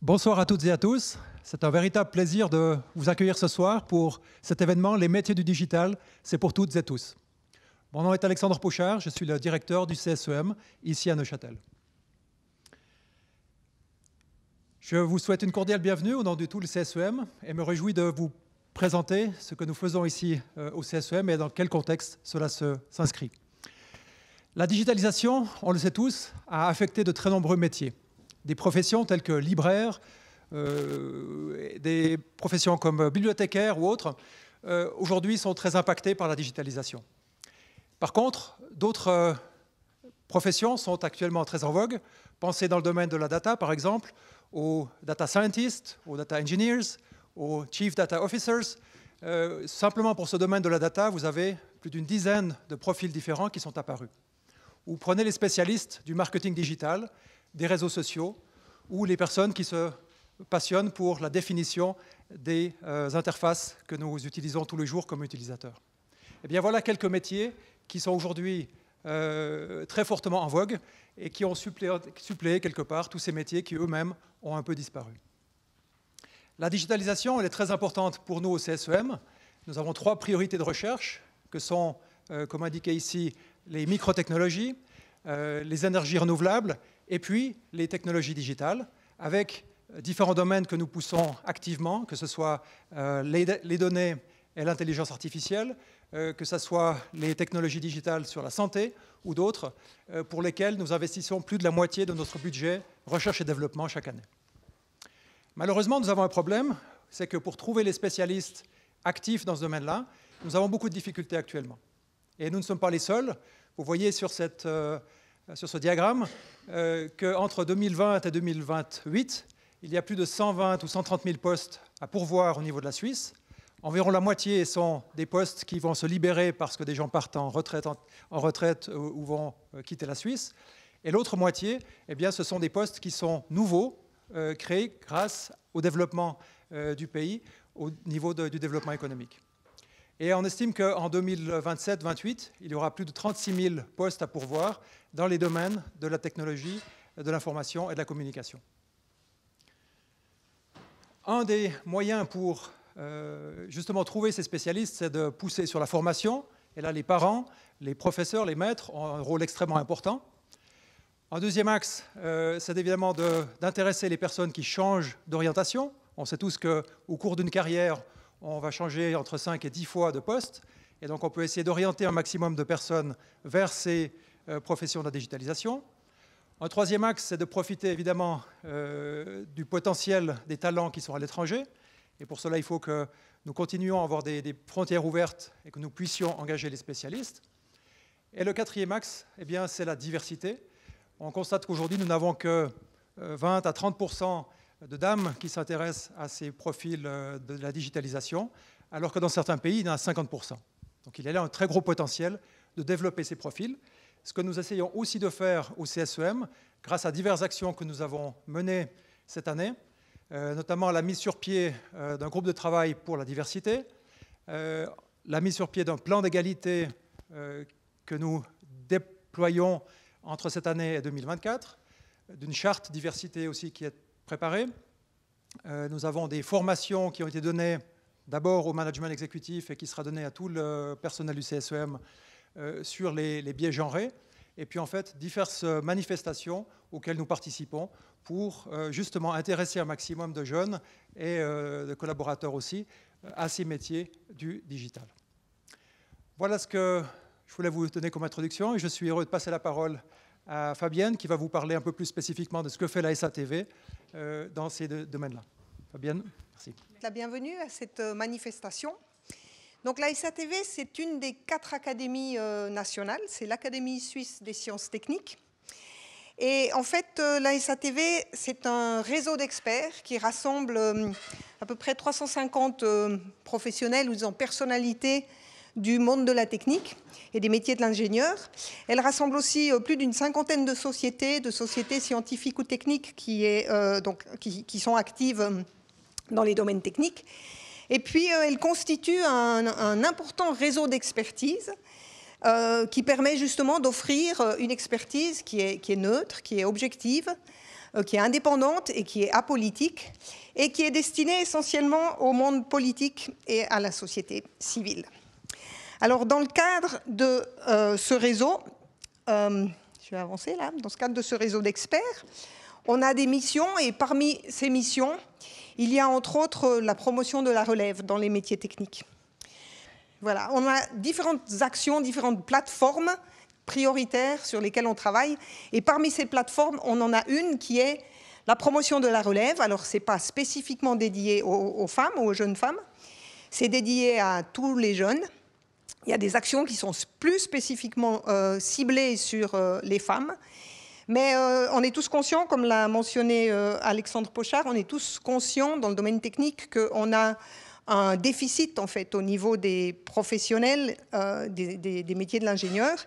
Bonsoir à toutes et à tous. C'est un véritable plaisir de vous accueillir ce soir pour cet événement « Les métiers du digital, c'est pour toutes et tous ». Mon nom est Alexandre Pouchard, je suis le directeur du CSEM, ici à Neuchâtel. Je vous souhaite une cordiale bienvenue au nom de tout le CSEM et me réjouis de vous présenter ce que nous faisons ici au CSEM et dans quel contexte cela s'inscrit. La digitalisation, on le sait tous, a affecté de très nombreux métiers. Des professions telles que libraires, des professions comme bibliothécaires ou autres, aujourd'hui sont très impactées par la digitalisation. Par contre, d'autres professions sont actuellement très en vogue. Pensez dans le domaine de la data, par exemple, aux data scientists, aux data engineers, aux chief data officers. Simplement pour ce domaine de la data, vous avez plus d'une dizaine de profils différents qui sont apparus. Ou prenez les spécialistes du marketing digital, des réseaux sociaux, ou les personnes qui se passionnent pour la définition des interfaces que nous utilisons tous les jours comme utilisateurs. Eh bien, voilà quelques métiers qui sont aujourd'hui très fortement en vogue et qui ont suppléé quelque part tous ces métiers qui eux-mêmes ont un peu disparu. La digitalisation, elle est très importante pour nous au CSEM. Nous avons 3 priorités de recherche que sont, comme indiqué ici, les microtechnologies, les énergies renouvelables et puis les technologies digitales, avec différents domaines que nous poussons activement, que ce soit les données et l'intelligence artificielle, que ce soit les technologies digitales sur la santé ou d'autres, pour lesquelles nous investissons plus de la moitié de notre budget recherche et développement chaque année. Malheureusement, nous avons un problème, c'est que pour trouver les spécialistes actifs dans ce domaine-là, nous avons beaucoup de difficultés actuellement. Et nous ne sommes pas les seuls. Vous voyez sur ce diagramme qu'entre 2020 et 2028, il y a plus de 120 ou 130 000 postes à pourvoir au niveau de la Suisse. Environ la moitié sont des postes qui vont se libérer parce que des gens partent en retraite ou vont quitter la Suisse. Et l'autre moitié, eh bien, ce sont des postes qui sont nouveaux, créés grâce au développement du pays, au niveau du développement économique. Et on estime qu'en 2027-28, il y aura plus de 36 000 postes à pourvoir dans les domaines de la technologie, de l'information et de la communication. Un des moyens pour justement trouver ces spécialistes, c'est de pousser sur la formation. Et là, les parents, les professeurs, les maîtres ont un rôle extrêmement important. Un deuxième axe, c'est évidemment d'intéresser les personnes qui changent d'orientation. On sait tous qu'au cours d'une carrière, on va changer entre 5 et 10 fois de poste. Et donc, on peut essayer d'orienter un maximum de personnes vers ces professions de la digitalisation. Un troisième axe, c'est de profiter évidemment du potentiel des talents qui sont à l'étranger. Et pour cela, il faut que nous continuions à avoir des frontières ouvertes et que nous puissions engager les spécialistes. Et le quatrième axe, eh bien, c'est la diversité. On constate qu'aujourd'hui, nous n'avons que 20 à 30% de dames qui s'intéressent à ces profils de la digitalisation, alors que dans certains pays, il y en a 50%. Donc il y a là un très gros potentiel de développer ces profils. Ce que nous essayons aussi de faire au CSEM, grâce à diverses actions que nous avons menées cette année, notamment la mise sur pied d'un groupe de travail pour la diversité, la mise sur pied d'un plan d'égalité que nous déployons entre cette année et 2024, d'une charte diversité aussi qui est préparée. Nous avons des formations qui ont été données d'abord au management exécutif et qui sera donnée à tout le personnel du CSEM sur les biais genrés. Et puis en fait, diverses manifestations auxquelles nous participons pour justement intéresser un maximum de jeunes et de collaborateurs aussi à ces métiers du digital. Voilà ce que je voulais vous donner comme introduction et je suis heureux de passer la parole à Fabienne qui va vous parler un peu plus spécifiquement de ce que fait la SATV dans ces domaines-là. Fabienne, merci. La bienvenue à cette manifestation. Donc la SATV, c'est une des 4 académies nationales, c'est l'Académie suisse des sciences techniques. Et en fait, la SATV, c'est un réseau d'experts qui rassemble à peu près 350 professionnels ou disons personnalités du monde de la technique et des métiers de l'ingénieur. Elle rassemble aussi plus d'une cinquantaine de sociétés scientifiques ou techniques qui sont actives dans les domaines techniques. Et puis, elle constitue un important réseau d'expertise qui permet justement d'offrir une expertise qui est neutre, qui est objective, qui est indépendante et qui est apolitique, et qui est destinée essentiellement au monde politique et à la société civile. Alors, dans le cadre de ce réseau, je vais avancer là, dans ce cadre de ce réseau d'experts, on a des missions, et parmi ces missions, il y a entre autres la promotion de la relève dans les métiers techniques. Voilà, on a différentes actions, différentes plateformes prioritaires sur lesquelles on travaille, et parmi ces plateformes, on en a une qui est la promotion de la relève. Alors, ce n'est pas spécifiquement dédié aux femmes ou aux jeunes femmes, c'est dédié à tous les jeunes. Il y a des actions qui sont plus spécifiquement ciblées sur les femmes. Mais on est tous conscients, comme l'a mentionné Alexandre Pochard, on est tous conscients dans le domaine technique qu'on a un déficit en fait au niveau des professionnels des métiers de l'ingénieur.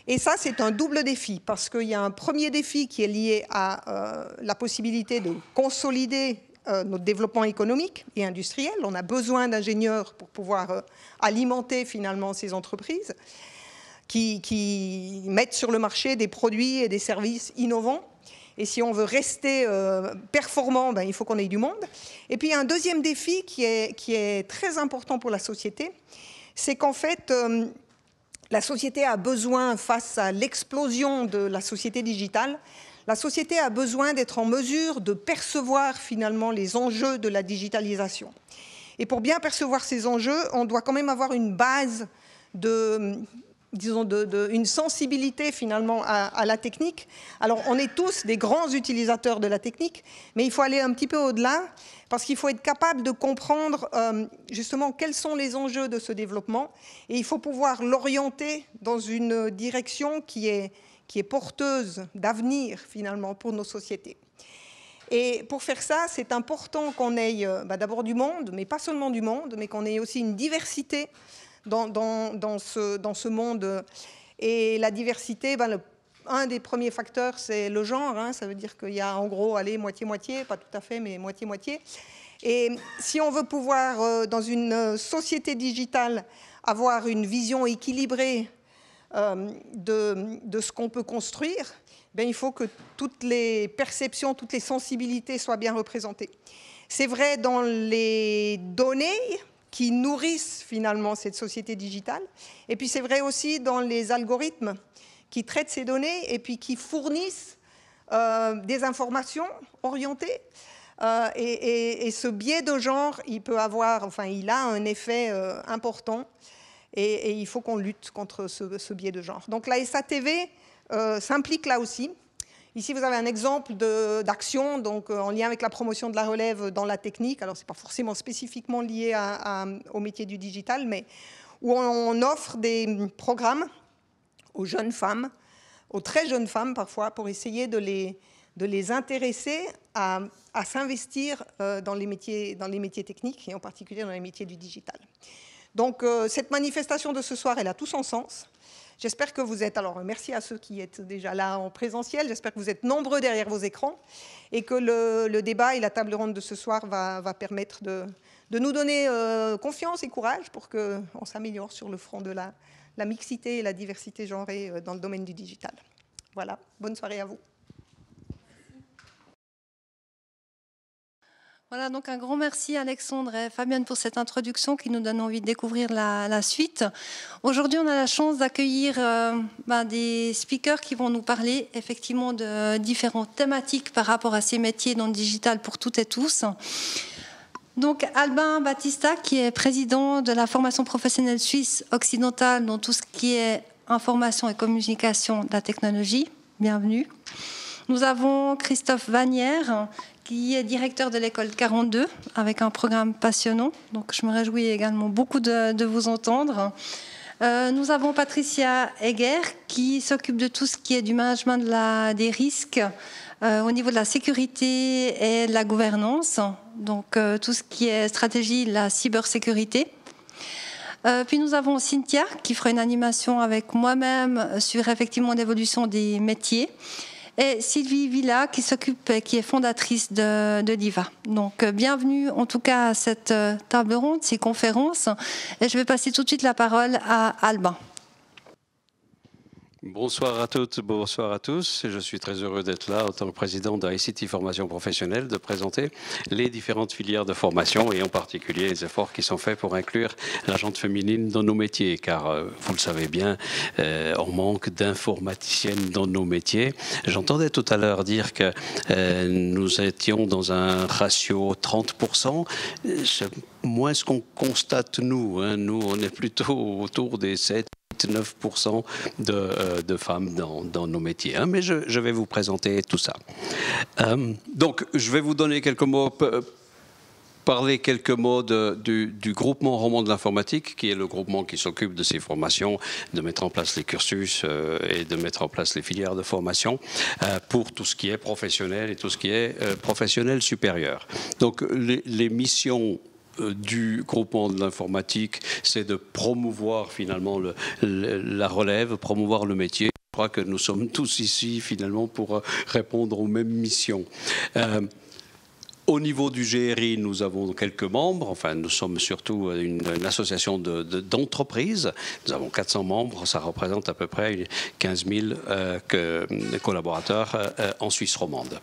Et ça, c'est un double défi, parce qu'il y a un premier défi qui est lié à la possibilité de consolider notre développement économique et industriel. On a besoin d'ingénieurs pour pouvoir alimenter finalement ces entreprises qui mettent sur le marché des produits et des services innovants. Et si on veut rester performant, ben, il faut qu'on ait du monde. Et puis, il y a un deuxième défi qui est très important pour la société, c'est qu'en fait, la société a besoin, face à l'explosion de la société digitale, la société a besoin d'être en mesure de percevoir finalement les enjeux de la digitalisation. Et pour bien percevoir ces enjeux, on doit quand même avoir une base une sensibilité finalement à la technique. Alors, on est tous des grands utilisateurs de la technique, mais il faut aller un petit peu au-delà, parce qu'il faut être capable de comprendre justement quels sont les enjeux de ce développement, et il faut pouvoir l'orienter dans une direction qui est porteuse d'avenir finalement pour nos sociétés. Et pour faire ça, c'est important qu'on ait d'abord du monde, mais pas seulement du monde, mais qu'on ait aussi une diversité dans ce monde. Et la diversité, un des premiers facteurs, c'est le genre. Ça veut dire qu'il y a en gros, allez, moitié-moitié, pas tout à fait, mais moitié-moitié. Et si on veut pouvoir, dans une société digitale, avoir une vision équilibrée de ce qu'on peut construire, il faut que toutes les perceptions, toutes les sensibilités soient bien représentées. C'est vrai dans les données qui nourrissent finalement cette société digitale, et puis c'est vrai aussi dans les algorithmes qui traitent ces données et puis qui fournissent des informations orientées. Et ce biais de genre, il a un effet important, et il faut qu'on lutte contre ce biais de genre. Donc la SATV s'implique là aussi. Ici, vous avez un exemple d'action en lien avec la promotion de la relève dans la technique. Alors, ce n'est pas forcément spécifiquement lié au métier du digital, mais où on offre des programmes aux jeunes femmes, aux très jeunes femmes parfois, pour essayer de les intéresser à s'investir dans les métiers techniques, et en particulier dans les métiers du digital. Donc, cette manifestation de ce soir, elle a tout son sens. J'espère que vous êtes, alors merci à ceux qui êtes déjà là en présentiel, j'espère que vous êtes nombreux derrière vos écrans, et que le débat et la table ronde de ce soir va permettre de nous donner confiance et courage pour qu'on s'améliore sur le front de la mixité et la diversité genrée dans le domaine du digital. Voilà, bonne soirée à vous. Voilà, donc un grand merci Alexandre et Fabienne pour cette introduction qui nous donne envie de découvrir la suite. Aujourd'hui, on a la chance d'accueillir des speakers qui vont nous parler effectivement de différentes thématiques par rapport à ces métiers dans le digital pour toutes et tous. Donc Albin Battista, qui est président de la formation professionnelle suisse occidentale dans tout ce qui est information et communication de la technologie. Bienvenue. Nous avons Christophe Vanière, qui est directeur de l'école 42, avec un programme passionnant. Donc, je me réjouis également beaucoup de vous entendre. Nous avons Patricia Egger, qui s'occupe de tout ce qui est du management des risques au niveau de la sécurité et de la gouvernance. Donc, tout ce qui est stratégie, la cybersécurité. Puis nous avons Cynthia, qui fera une animation avec moi-même sur effectivement l'évolution des métiers. Et Sylvie Villa, qui est fondatrice de l'IVA. Donc, bienvenue en tout cas à cette table ronde, ces conférences. Et je vais passer tout de suite la parole à Albin. Bonsoir à toutes, bonsoir à tous. Je suis très heureux d'être là en tant que président d'ICT Formation Professionnelle, de présenter les différentes filières de formation et en particulier les efforts qui sont faits pour inclure la gente féminine dans nos métiers. Car vous le savez bien, on manque d'informaticiennes dans nos métiers. J'entendais tout à l'heure dire que nous étions dans un ratio 30%. Moins ce qu'on constate nous. Nous, on est plutôt autour des 7-9% de femmes dans nos métiers. Mais je vais vous présenter tout ça. Donc, je vais vous donner quelques mots, parler quelques mots du groupement Romand de l'informatique, qui est le groupement qui s'occupe de ces formations, de mettre en place les cursus et de mettre en place les filières de formation pour tout ce qui est professionnel et tout ce qui est professionnel supérieur. Donc, les missions du groupement de l'informatique, c'est de promouvoir finalement la relève, promouvoir le métier. Je crois que nous sommes tous ici finalement pour répondre aux mêmes missions. Au niveau du GRI, nous avons quelques membres. Enfin, nous sommes surtout une association d'entreprises. Nous avons 400 membres. Ça représente à peu près 15 000 collaborateurs en Suisse romande.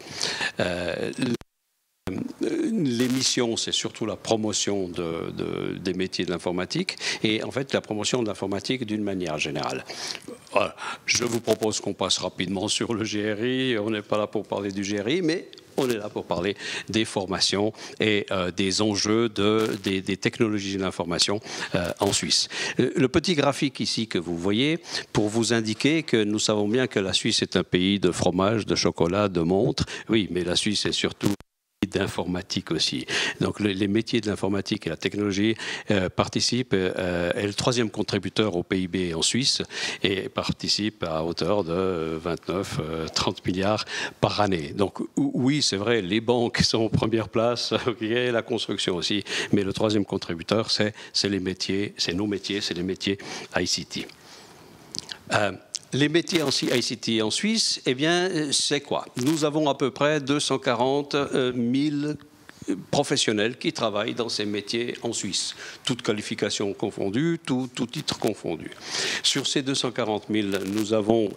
Les missions, c'est surtout la promotion des métiers de l'informatique et en fait la promotion de l'informatique d'une manière générale. Voilà. Je vous propose qu'on passe rapidement sur le GRI. On n'est pas là pour parler du GRI, mais on est là pour parler des formations et des enjeux des technologies de l'information en Suisse. Le petit graphique ici que vous voyez pour vous indiquer que nous savons bien que la Suisse est un pays de fromage, de chocolat, de montres. Oui, mais la Suisse est surtout d'informatique aussi. Donc les métiers de l'informatique et la technologie participent, est le troisième contributeur au PIB en Suisse et participe à hauteur de 29-30 milliards par année. Donc oui, c'est vrai, les banques sont en première place, et la construction aussi, mais le troisième contributeur, c'est les métiers, c'est nos métiers, c'est les métiers ICT. Les métiers ICT en Suisse, eh bien, c'est quoi? Nous avons à peu près 240 000 professionnels qui travaillent dans ces métiers en Suisse, toutes qualifications confondues, tout titre confondu. Sur ces 240 000, nous avons,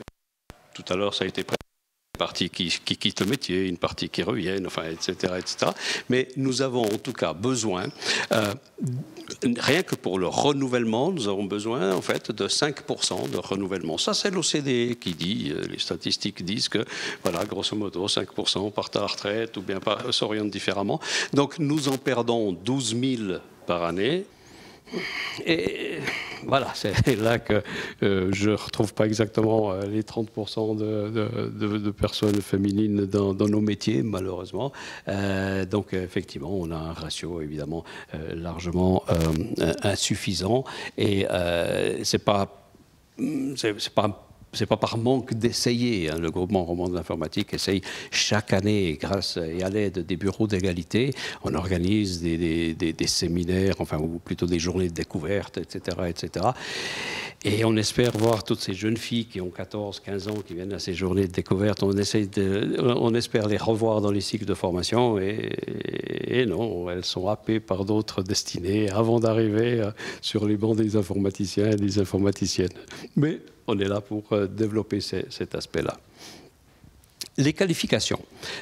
tout à l'heure ça a été présenté, une partie qui quitte le métier, une partie qui reviennent, enfin, etc., etc. Mais nous avons en tout cas besoin, rien que pour le renouvellement, nous avons besoin en fait de 5% de renouvellement. Ça, c'est l'OCDE qui dit, les statistiques disent que, voilà, grosso modo, 5% partent à la retraite ou bien s'orientent différemment. Donc, nous en perdons 12 000 par année. Et voilà, c'est là que je ne retrouve pas exactement les 30% de personnes féminines dans nos métiers, malheureusement. Donc, effectivement, on a un ratio, évidemment, largement insuffisant. Et c'est pas par manque d'essayer. Le groupement Romand de l'informatique essaye chaque année, grâce et à l'aide des bureaux d'égalité, on organise des séminaires, enfin, ou plutôt des journées de découverte, etc., etc. Et on espère voir toutes ces jeunes filles qui ont 14, 15 ans, qui viennent à ces journées de découverte. On espère les revoir dans les cycles de formation et non, elles sont happées par d'autres destinées avant d'arriver sur les bancs des informaticiens et des informaticiennes. Mais on est là pour développer cet aspect-là. Les qualifications.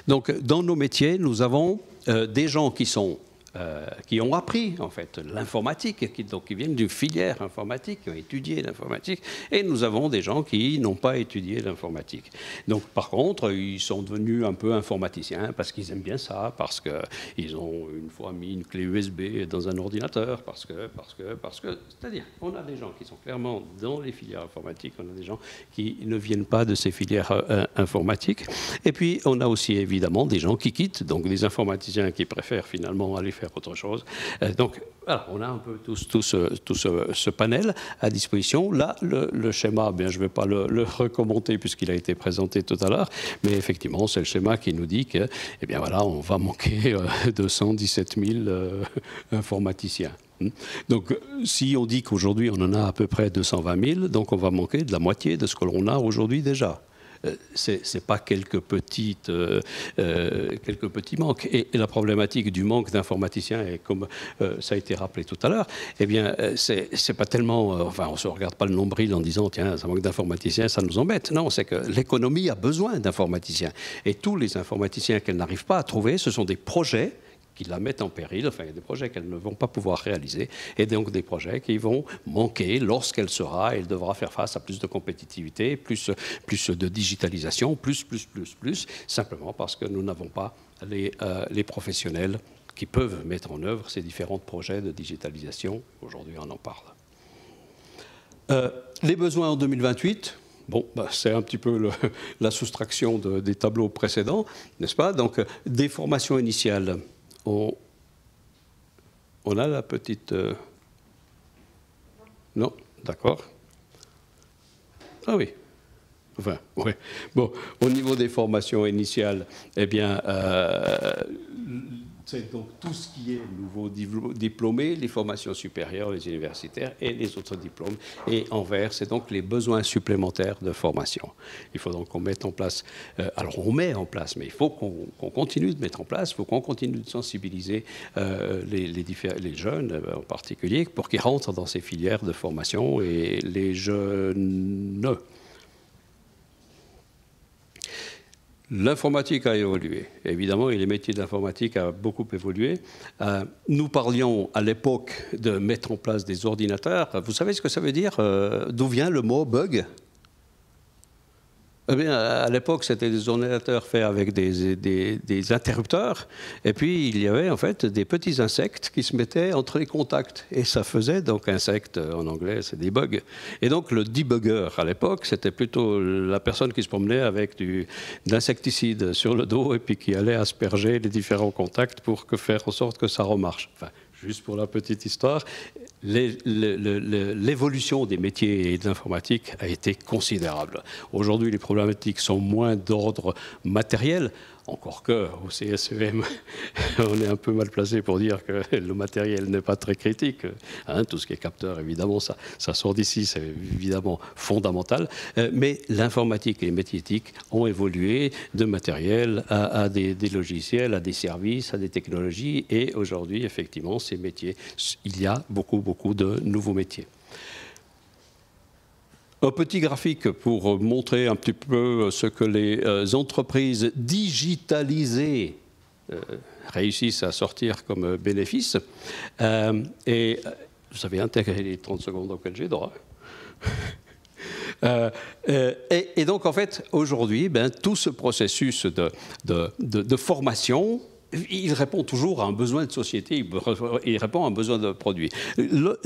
Donc, dans nos métiers, nous avons des gens qui ont appris en fait l'informatique, qui viennent d'une filière informatique, qui ont étudié l'informatique, et nous avons des gens qui n'ont pas étudié l'informatique. Donc par contre, ils sont devenus un peu informaticiens parce qu'ils aiment bien ça, parce qu'ils ont une fois mis une clé USB dans un ordinateur, parce que, c'est-à-dire, on a des gens qui sont clairement dans les filières informatiques, on a des gens qui ne viennent pas de ces filières informatiques, et puis on a aussi évidemment des gens qui quittent, donc des informaticiens qui préfèrent finalement aller faire autre chose. Donc, voilà, on a un peu tout ce panel à disposition. Là, le schéma, bien, je ne vais pas le recommenter puisqu'il a été présenté tout à l'heure, mais effectivement, c'est le schéma qui nous dit que, eh bien, voilà, on va manquer 217 000 informaticiens. Donc, si on dit qu'aujourd'hui, on en a à peu près 220 000, donc on va manquer de la moitié de ce que l'on a aujourd'hui déjà. c'est pas quelques petits manques. Et la problématique du manque d'informaticiens, et comme ça a été rappelé tout à l'heure, eh bien, c'est pas tellement, enfin, on se regarde pas le nombril en disant tiens, ça manque d'informaticiens, ça nous embête. Non, c'est que l'économie a besoin d'informaticiens, et tous les informaticiens qu'elle n'arrive pas à trouver, ce sont des projets qui la mettent en péril, enfin, il y a des projets qu'elles ne vont pas pouvoir réaliser, et donc des projets qui vont manquer lorsqu'elle devra faire face à plus de compétitivité, plus de digitalisation, plus, simplement parce que nous n'avons pas les professionnels qui peuvent mettre en œuvre ces différents projets de digitalisation. Aujourd'hui, on en parle. Les besoins en 2028, bon, c'est un petit peu la soustraction des tableaux précédents, n'est-ce pas? Donc, des formations initiales. On a la petite... Non, d'accord. Ah oui. Enfin, ouais. Bon, au niveau des formations initiales, eh bien, c'est donc tout ce qui est nouveau diplômé, les formations supérieures, les universitaires et les autres diplômes. Et en vert, c'est donc les besoins supplémentaires de formation. Il faut donc qu'on mette en place, alors on met en place, mais il faut qu'on continue de mettre en place, il faut qu'on continue de sensibiliser les jeunes en particulier pour qu'ils rentrent dans ces filières de formation, et les jeunes. L'informatique a évolué, évidemment, et les métiers de l'informatique ont beaucoup évolué. Nous parlions à l'époque de mettre en place des ordinateurs. Vous savez ce que ça veut dire? D'où vient le mot bug? Eh bien, à l'époque, c'était des ordinateurs faits avec des interrupteurs, et puis il y avait en fait des petits insectes qui se mettaient entre les contacts, et ça faisait, donc insectes en anglais, c'est des bugs. Et donc le debugger à l'époque, c'était plutôt la personne qui se promenait avec de l'insecticide sur le dos et puis qui allait asperger les différents contacts pour faire en sorte que ça remarche. Enfin, juste pour la petite histoire, l'évolution des métiers et de l'informatique a été considérable. Aujourd'hui, les problématiques sont moins d'ordre matériel, encore qu'au CSEM, on est un peu mal placé pour dire que le matériel n'est pas très critique. Hein, tout ce qui est capteur, évidemment, ça sort d'ici, c'est évidemment fondamental. Mais l'informatique et les métiers éthiques ont évolué de matériel à des logiciels, à des services, à des technologies. Et aujourd'hui, effectivement, ces métiers, il y a beaucoup de nouveaux métiers. Un petit graphique pour montrer un petit peu ce que les entreprises digitalisées réussissent à sortir comme bénéfice. Et vous avez intégré les 30 secondes auxquelles j'ai droit. Et donc, en fait, aujourd'hui, tout ce processus de formation, il répond toujours à un besoin de société, il répond à un besoin de produit.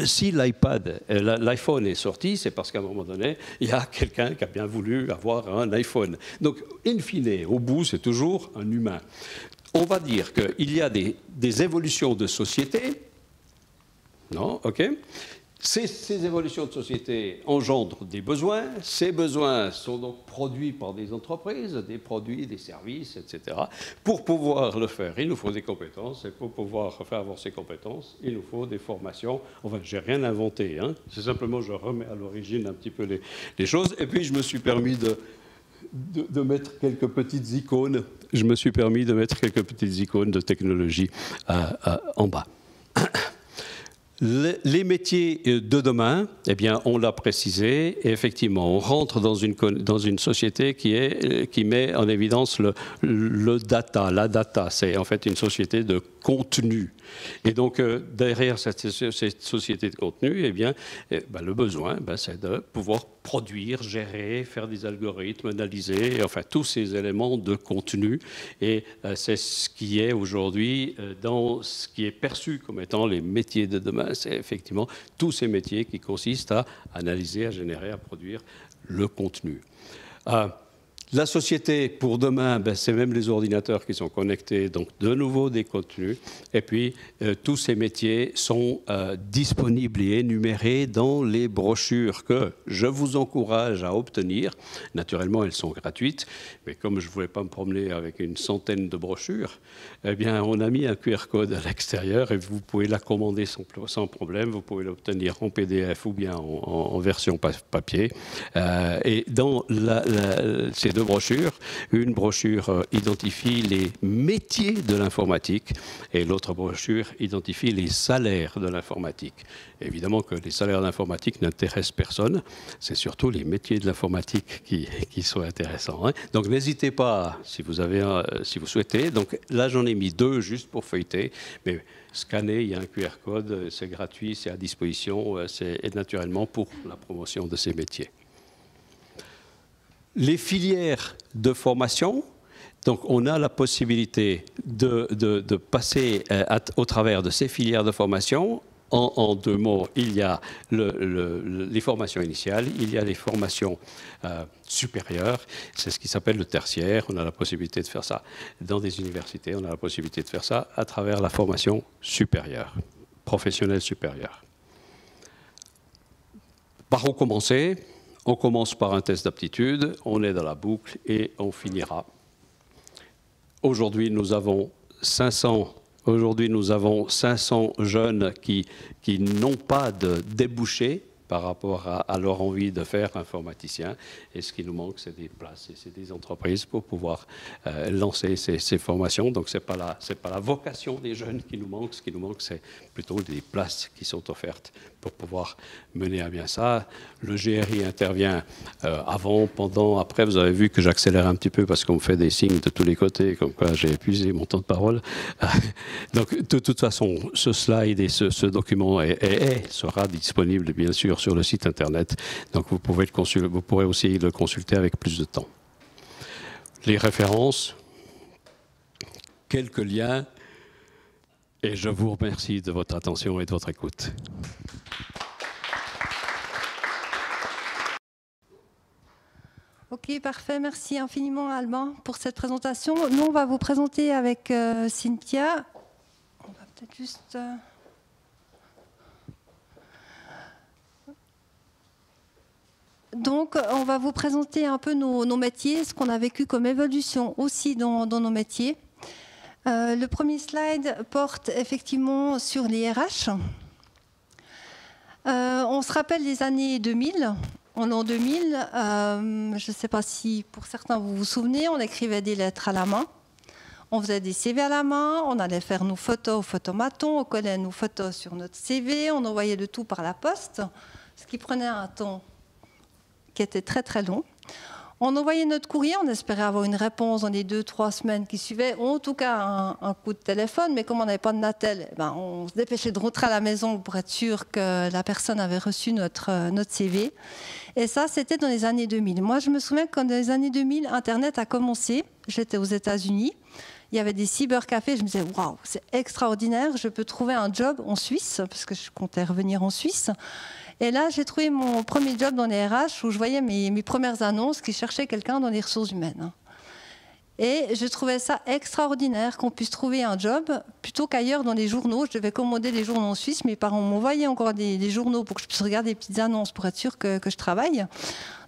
Si l'iPhone est sorti, c'est parce qu'à un moment donné, il y a quelqu'un qui a bien voulu avoir un iPhone. Donc, in fine, au bout, c'est toujours un humain. On va dire qu'il y a des évolutions de société. Non, OK. Ces évolutions de société engendrent des besoins. Ces besoins sont donc produits par des entreprises, des produits, des services, etc. Pour pouvoir le faire, il nous faut des compétences. Et pour pouvoir faire avoir ces compétences, il nous faut des formations. Enfin, je n'ai rien inventé. Hein. C'est simplement, je remets à l'origine un petit peu les choses. Et puis, je me suis permis de mettre quelques petites icônes. Je me suis permis de mettre quelques petites icônes de technologie en bas. Les métiers de demain, eh bien, on l'a précisé, et effectivement, on rentre dans une société qui met en évidence le data. La data, c'est en fait une société de contenu. Et donc, derrière cette société de contenu, eh bien, le besoin, c'est de pouvoir produire, gérer, faire des algorithmes, analyser, enfin, tous ces éléments de contenu. Et c'est ce qui est aujourd'hui, dans ce qui est perçu comme étant les métiers de demain, c'est effectivement tous ces métiers qui consistent à analyser, à générer, à produire le contenu. La société pour demain, c'est même les ordinateurs qui sont connectés, donc de nouveau des contenus. Et puis, tous ces métiers sont disponibles et énumérés dans les brochures que je vous encourage à obtenir. Naturellement, elles sont gratuites, mais comme je ne voulais pas me promener avec une centaine de brochures, eh bien, on a mis un QR code à l'extérieur et vous pouvez la commander sans problème. Vous pouvez l'obtenir en PDF ou bien en version papier. Et dans ces deux deux brochures. Une brochure identifie les métiers de l'informatique et l'autre brochure identifie les salaires de l'informatique. Évidemment que les salaires d'informatique n'intéressent personne, c'est surtout les métiers de l'informatique qui sont intéressants. Hein. Donc n'hésitez pas si vous souhaitez. Donc là j'en ai mis deux juste pour feuilleter, mais scanner, il y a un QR code, c'est gratuit, c'est à disposition, c'est naturellement pour la promotion de ces métiers. Les filières de formation, donc on a la possibilité de passer au travers de ces filières de formation. En deux mots, il y a les formations initiales, il y a les formations supérieures, c'est ce qui s'appelle le tertiaire. On a la possibilité de faire ça dans des universités, on a la possibilité de faire ça à travers la formation supérieure, professionnelle supérieure. Par où commencer? On commence par un test d'aptitude, on est dans la boucle et on finira. Aujourd'hui, nous avons 500 jeunes qui n'ont pas de débouché par rapport à leur envie de faire informaticien. Et ce qui nous manque, c'est des places et c'est des entreprises pour pouvoir lancer ces formations. Donc, ce n'est pas la vocation des jeunes qui nous manque. Ce qui nous manque, c'est plutôt des places qui sont offertes pour pouvoir mener à bien ça. Le GRI intervient avant, pendant, après. Vous avez vu que j'accélère un petit peu parce qu'on me fait des signes de tous les côtés, comme quoi j'ai épuisé mon temps de parole. Donc, de toute façon, ce slide et ce document sera disponible, bien sûr, sur le site Internet. Donc, vous pourrez aussi le consulter avec plus de temps. Les références, quelques liens, et je vous remercie de votre attention et de votre écoute. Ok, parfait. Merci infiniment, Alban, pour cette présentation. Nous, on va vous présenter avec Cynthia. On va peut-être juste... Donc, on va vous présenter un peu nos métiers, ce qu'on a vécu comme évolution aussi dans nos métiers. Le premier slide porte effectivement sur les RH. On se rappelle des années 2000. En l'an 2000, je ne sais pas si pour certains vous vous souvenez, on écrivait des lettres à la main. On faisait des CV à la main, on allait faire nos photos au photomaton, on collait nos photos sur notre CV, on envoyait le tout par la poste, ce qui prenait un temps qui était très très long. On envoyait notre courrier, on espérait avoir une réponse dans les 2-3 semaines qui suivaient, ou en tout cas un coup de téléphone, mais comme on n'avait pas de Natel, on se dépêchait de rentrer à la maison pour être sûr que la personne avait reçu notre CV. Et ça, c'était dans les années 2000. Moi, je me souviens que dans les années 2000, Internet a commencé. J'étais aux États-Unis. Il y avait des cybercafés. Je me disais, waouh, c'est extraordinaire. Je peux trouver un job en Suisse, parce que je comptais revenir en Suisse. Et là, j'ai trouvé mon premier job dans les RH où je voyais mes premières annonces qui cherchaient quelqu'un dans les ressources humaines. Et je trouvais ça extraordinaire qu'on puisse trouver un job plutôt qu'ailleurs dans les journaux. Je devais commander des journaux en Suisse. Mes parents m'envoyaient encore des journaux pour que je puisse regarder des petites annonces pour être sûr que je travaille.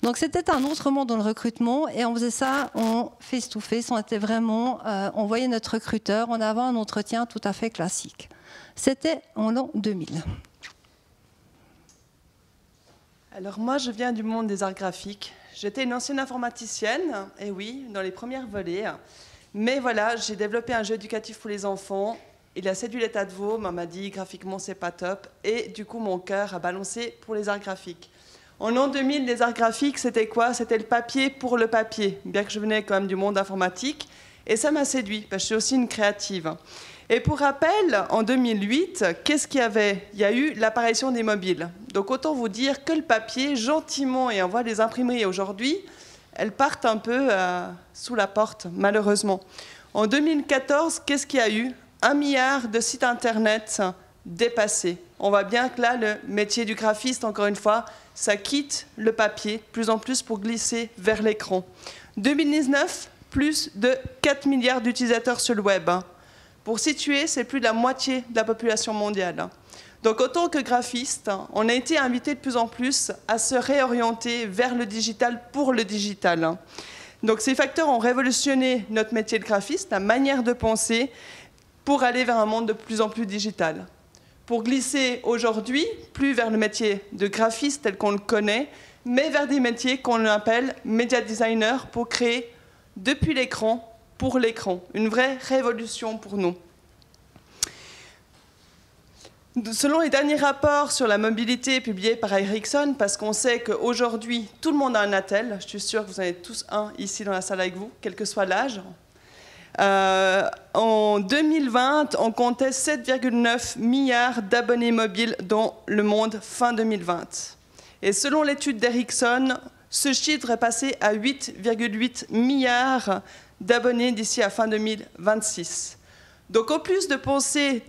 Donc c'était un autre monde dans le recrutement et on faisait ça en face-to-face. On était vraiment, on voyait notre recruteur, on avait un entretien tout à fait classique. C'était en l'an 2000. Alors moi, je viens du monde des arts graphiques. J'étais une ancienne informaticienne, et oui, dans les premières volées. Mais voilà, j'ai développé un jeu éducatif pour les enfants. Il a séduit l'état de veau, m'a dit graphiquement c'est pas top. Et du coup, mon cœur a balancé pour les arts graphiques. En l'an 2000, les arts graphiques, c'était quoi? C'était le papier pour le papier, bien que je venais quand même du monde informatique. Et ça m'a séduit, parce que je suis aussi une créative. Et pour rappel, en 2008, qu'est-ce qu'il y avait? Il y a eu l'apparition des mobiles. Donc autant vous dire que le papier, gentiment, et on voit les imprimeries aujourd'hui, elles partent un peu sous la porte, malheureusement. En 2014, qu'est-ce qu'il y a eu? 1 milliard de sites Internet dépassés. On voit bien que là, le métier du graphiste, encore une fois, ça quitte le papier de plus en plus pour glisser vers l'écran. 2019, plus de 4 milliards d'utilisateurs sur le web. Pour situer, c'est plus de la moitié de la population mondiale. Donc, en tant que graphiste, on a été invité de plus en plus à se réorienter vers le digital pour le digital. Donc, ces facteurs ont révolutionné notre métier de graphiste, la manière de penser, pour aller vers un monde de plus en plus digital. Pour glisser aujourd'hui, plus vers le métier de graphiste tel qu'on le connaît, mais vers des métiers qu'on appelle média designer pour créer depuis l'écran pour l'écran. Une vraie révolution pour nous. Selon les derniers rapports sur la mobilité publiés par Ericsson, parce qu'on sait qu'aujourd'hui, tout le monde a un attel, je suis sûre que vous en avez tous un ici dans la salle avec vous, quel que soit l'âge. En 2020, on comptait 7,9 milliards d'abonnés mobiles dans le monde fin 2020. Et selon l'étude d'Ericsson, ce chiffre devrait passer à 8,8 milliards d'abonnés d'ici à fin 2026. Donc, en plus de penser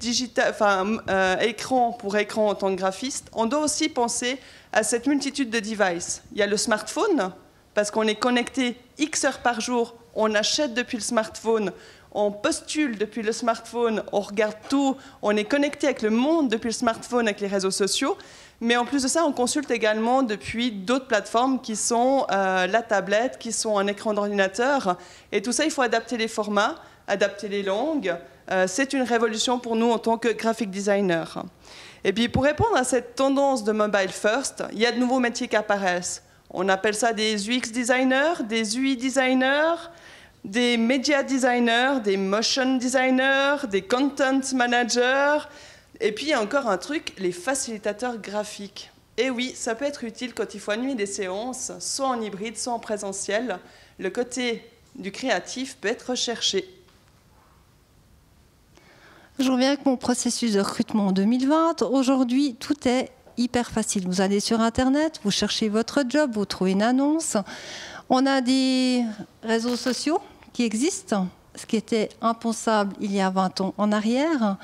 écran pour écran en tant que graphiste, on doit aussi penser à cette multitude de devices. Il y a le smartphone, parce qu'on est connecté X heures par jour, on achète depuis le smartphone, on postule depuis le smartphone, on regarde tout, on est connecté avec le monde depuis le smartphone, avec les réseaux sociaux. Mais en plus de ça, on consulte également depuis d'autres plateformes qui sont la tablette, qui sont un écran d'ordinateur. Et tout ça, il faut adapter les formats, adapter les langues. C'est une révolution pour nous en tant que graphic designer. Et puis pour répondre à cette tendance de mobile first, il y a de nouveaux métiers qui apparaissent. On appelle ça des UX designers, des UI designers, des media designers, des motion designers, des content managers. Et puis il y a encore un truc, les facilitateurs graphiques. Et oui, ça peut être utile quand il faut animer des séances, soit en hybride, soit en présentiel. Le côté du créatif peut être recherché. Je reviens avec mon processus de recrutement en 2020. Aujourd'hui, tout est hyper facile. Vous allez sur Internet, vous cherchez votre job, vous trouvez une annonce. On a des réseaux sociaux qui existent, ce qui était impensable il y a 20 ans en arrière.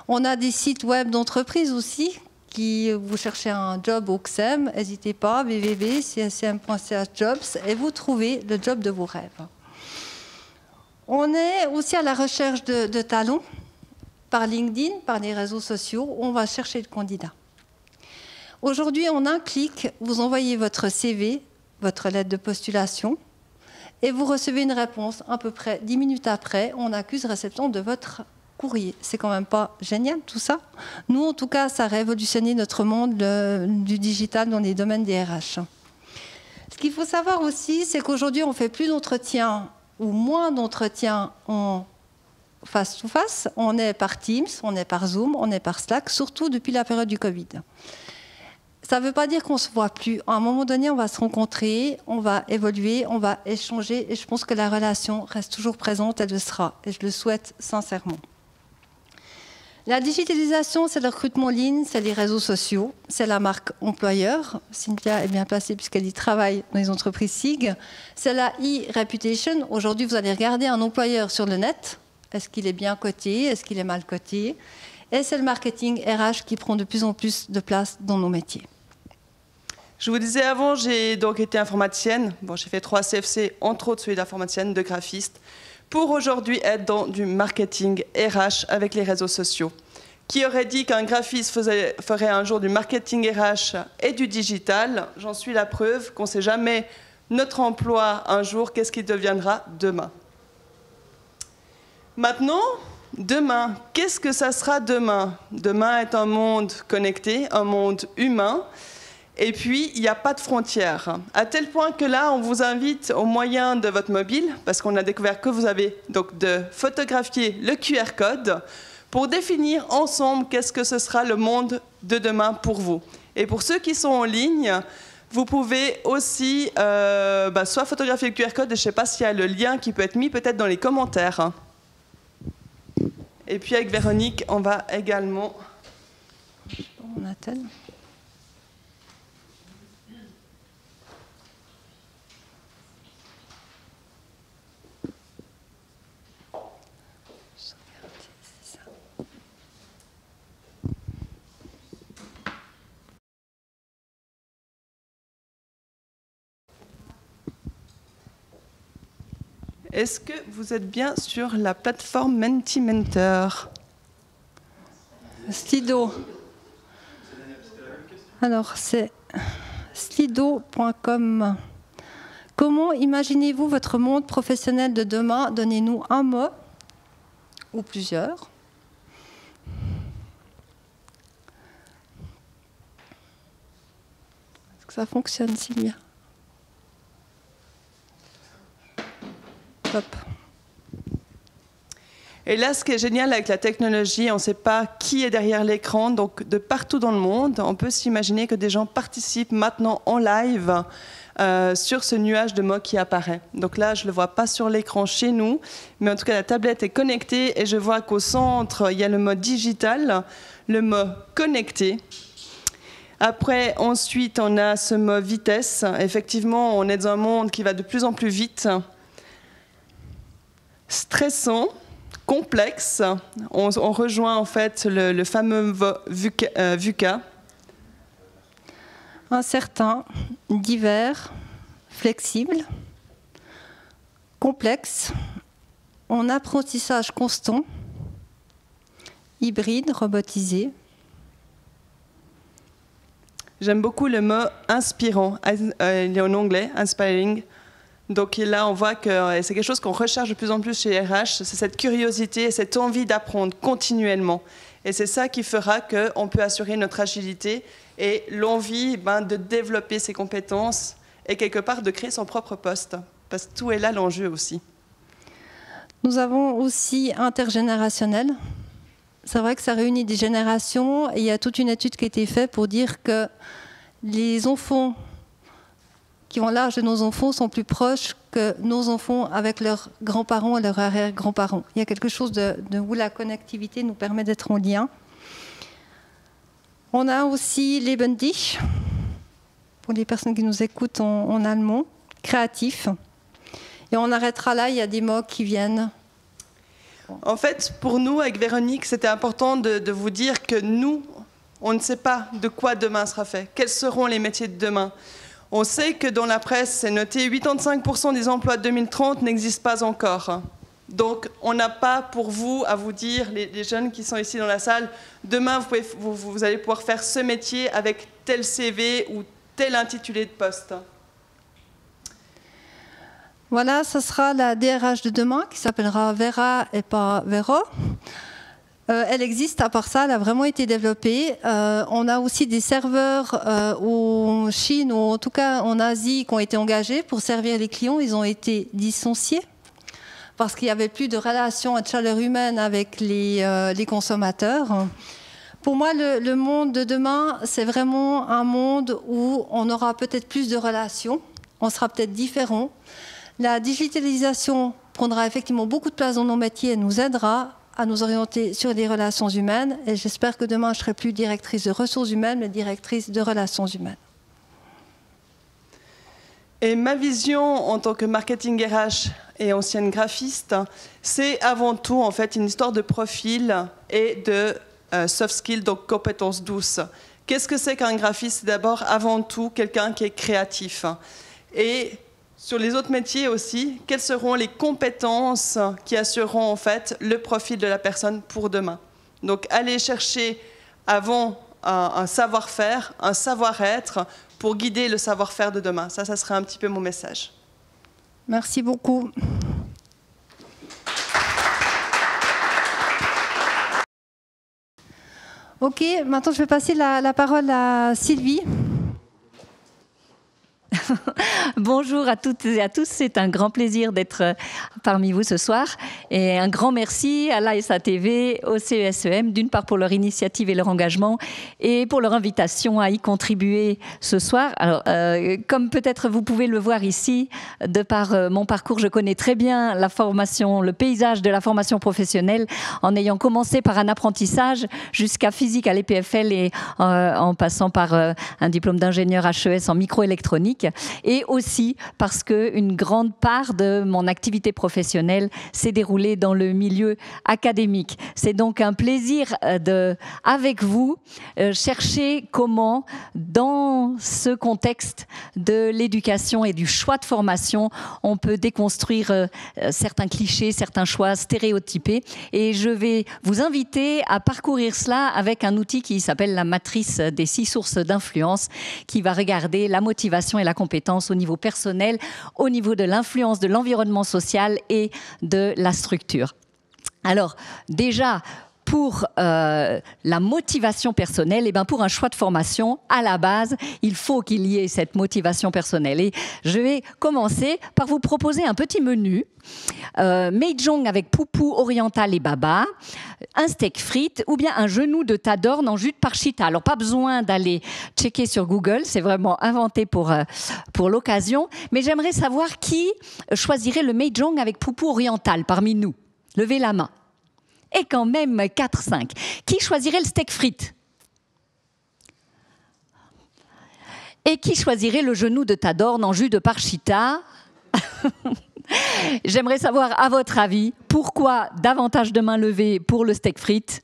On a des sites web d'entreprises aussi. Vous cherchez un job au CSEM, n'hésitez pas, www.csm.ch-jobs, et vous trouvez le job de vos rêves. On est aussi à la recherche de talents. Par LinkedIn, par les réseaux sociaux, on va chercher le candidat. Aujourd'hui, en un clic, vous envoyez votre CV, votre lettre de postulation, et vous recevez une réponse à peu près 10 minutes après. On accuse réception de votre courrier. C'est quand même pas génial tout ça? Nous, en tout cas, ça a révolutionné notre monde du digital dans les domaines des RH. Ce qu'il faut savoir aussi, c'est qu'aujourd'hui, on ne fait plus d'entretiens ou moins d'entretiens en face-to-face, on est par Teams, on est par Zoom, on est par Slack, surtout depuis la période du Covid. Ça ne veut pas dire qu'on ne se voit plus. À un moment donné, on va se rencontrer, on va évoluer, on va échanger, et je pense que la relation reste toujours présente, elle le sera, et je le souhaite sincèrement. La digitalisation, c'est le recrutement en ligne, c'est les réseaux sociaux, c'est la marque employeur. Cynthia est bien placée puisqu'elle y travaille dans les entreprises SIG. C'est la e-reputation. Aujourd'hui, vous allez regarder un employeur sur le net. Est-ce qu'il est bien coté? Est-ce qu'il est mal coté? Et c'est le marketing RH qui prend de plus en plus de place dans nos métiers. Je vous disais avant, j'ai donc été informaticienne. Bon, j'ai fait 3 CFC, entre autres celui d'informaticienne, de graphiste, pour aujourd'hui être dans du marketing RH avec les réseaux sociaux. Qui aurait dit qu'un graphiste ferait un jour du marketing RH et du digital? J'en suis la preuve qu'on ne sait jamais notre emploi un jour, qu'est-ce qu'il deviendra demain. Maintenant, demain, qu'est-ce que ça sera demain? Demain est un monde connecté, un monde humain, et puis il n'y a pas de frontières. À tel point que là, on vous invite au moyen de votre mobile, parce qu'on a découvert que vous avez donc de photographier le QR code pour définir ensemble qu'est-ce que ce sera le monde de demain pour vous. Et pour ceux qui sont en ligne, vous pouvez aussi soit photographier le QR code, et je ne sais pas s'il y a le lien qui peut être mis peut-être dans les commentaires. Et puis avec Véronique, on va également... On a-t-elle ? Est-ce que vous êtes bien sur la plateforme Mentimentor? Slido. Alors, c'est slido.com. Comment imaginez-vous votre monde professionnel de demain? Donnez-nous un mot ou plusieurs. Est-ce que ça fonctionne, Sylvia? Top. Et là, ce qui est génial avec la technologie, on ne sait pas qui est derrière l'écran. Donc, de partout dans le monde, on peut s'imaginer que des gens participent maintenant en live sur ce nuage de mots qui apparaît. Donc là, je ne le vois pas sur l'écran chez nous, mais en tout cas, la tablette est connectée et je vois qu'au centre, il y a le mot digital, le mot connecté. Après, ensuite, on a ce mot vitesse. Effectivement, on est dans un monde qui va de plus en plus vite. Stressant. Complexe, on rejoint en fait le fameux VUCA. Incertain, divers, flexible, complexe, en apprentissage constant, hybride, robotisé. J'aime beaucoup le mot inspirant, il est en anglais, inspiring. Donc là, on voit que c'est quelque chose qu'on recherche de plus en plus chez RH, c'est cette curiosité, cette envie d'apprendre continuellement. Et c'est ça qui fera qu'on peut assurer notre agilité et l'envie de développer ses compétences et quelque part de créer son propre poste. Parce que tout est là l'enjeu aussi. Nous avons aussi intergénérationnel. C'est vrai que ça réunit des générations et il y a toute une étude qui a été faite pour dire que les enfants qui ont l'âge de nos enfants sont plus proches que nos enfants avec leurs grands-parents et leurs arrière-grands-parents. Il y a quelque chose où la connectivité nous permet d'être en lien. On a aussi lebendig, pour les personnes qui nous écoutent en allemand, créatif. Et on arrêtera là, il y a des mots qui viennent. En fait, pour nous, avec Véronique, c'était important de vous dire que nous, on ne sait pas de quoi demain sera fait. Quels seront les métiers de demain ? On sait que dans la presse, c'est noté 85% des emplois de 2030 n'existent pas encore. Donc, on n'a pas pour vous à vous dire, les jeunes qui sont ici dans la salle, demain, vous allez pouvoir faire ce métier avec tel CV ou tel intitulé de poste. Voilà, ce sera la DRH de demain qui s'appellera Vera et pas Vero. Elle existe, à part ça, elle a vraiment été développée. On a aussi des serveurs en Chine ou en tout cas en Asie qui ont été engagés pour servir les clients. Ils ont été licenciés parce qu'il n'y avait plus de relation et de chaleur humaine avec les consommateurs. Pour moi, le monde de demain, c'est vraiment un monde où on aura peut-être plus de relations, on sera peut-être différents. La digitalisation prendra effectivement beaucoup de place dans nos métiers et nous aidera à nous orienter sur les relations humaines. Et j'espère que demain, je ne serai plus directrice de ressources humaines, mais directrice de relations humaines. Et ma vision en tant que marketing RH et ancienne graphiste, c'est avant tout en fait une histoire de profil et de soft skills, donc compétences douces. Qu'est-ce que c'est qu'un graphiste? C'est d'abord avant tout quelqu'un qui est créatif. Et sur les autres métiers aussi, quelles seront les compétences qui assureront en fait le profil de la personne pour demain? Donc aller chercher avant un savoir-faire, un savoir-être pour guider le savoir-faire de demain. Ça serait un petit peu mon message. Merci beaucoup. Ok, maintenant je vais passer la parole à Sylvie. Bonjour à toutes et à tous, c'est un grand plaisir d'être parmi vous ce soir et un grand merci à l'ASATV, au CESEM, d'une part pour leur initiative et leur engagement et pour leur invitation à y contribuer ce soir. Alors, comme peut-être vous pouvez le voir ici, de par mon parcours, je connais très bien la formation, le paysage de la formation professionnelle en ayant commencé par un apprentissage jusqu'à physique à l'EPFL et en passant par un diplôme d'ingénieur HES en microélectronique. Et aussi parce qu'une grande part de mon activité professionnelle s'est déroulée dans le milieu académique. C'est donc un plaisir avec vous, chercher comment, dans ce contexte de l'éducation et du choix de formation, on peut déconstruire certains clichés, certains choix stéréotypés. Et je vais vous inviter à parcourir cela avec un outil qui s'appelle la matrice des 6 sources d'influence, qui va regarder la motivation et la compétence au niveau personnel, au niveau de l'influence de l'environnement social et de la structure. Alors, déjà, pour la motivation personnelle, et bien pour un choix de formation, à la base, il faut qu'il y ait cette motivation personnelle. Et je vais commencer par vous proposer un petit menu. Mahjong avec poupou oriental et baba, un steak frites ou bien un genou de tadorne en jus de parchita. Alors pas besoin d'aller checker sur Google, c'est vraiment inventé pour l'occasion, mais j'aimerais savoir qui choisirait le Mahjong avec poupou oriental parmi nous. Levez la main. Et quand même 4-5. Qui choisirait le steak frites? Et qui choisirait le genou de tadorne en jus de parchita? J'aimerais savoir, à votre avis, pourquoi davantage de mains levées pour le steak frites?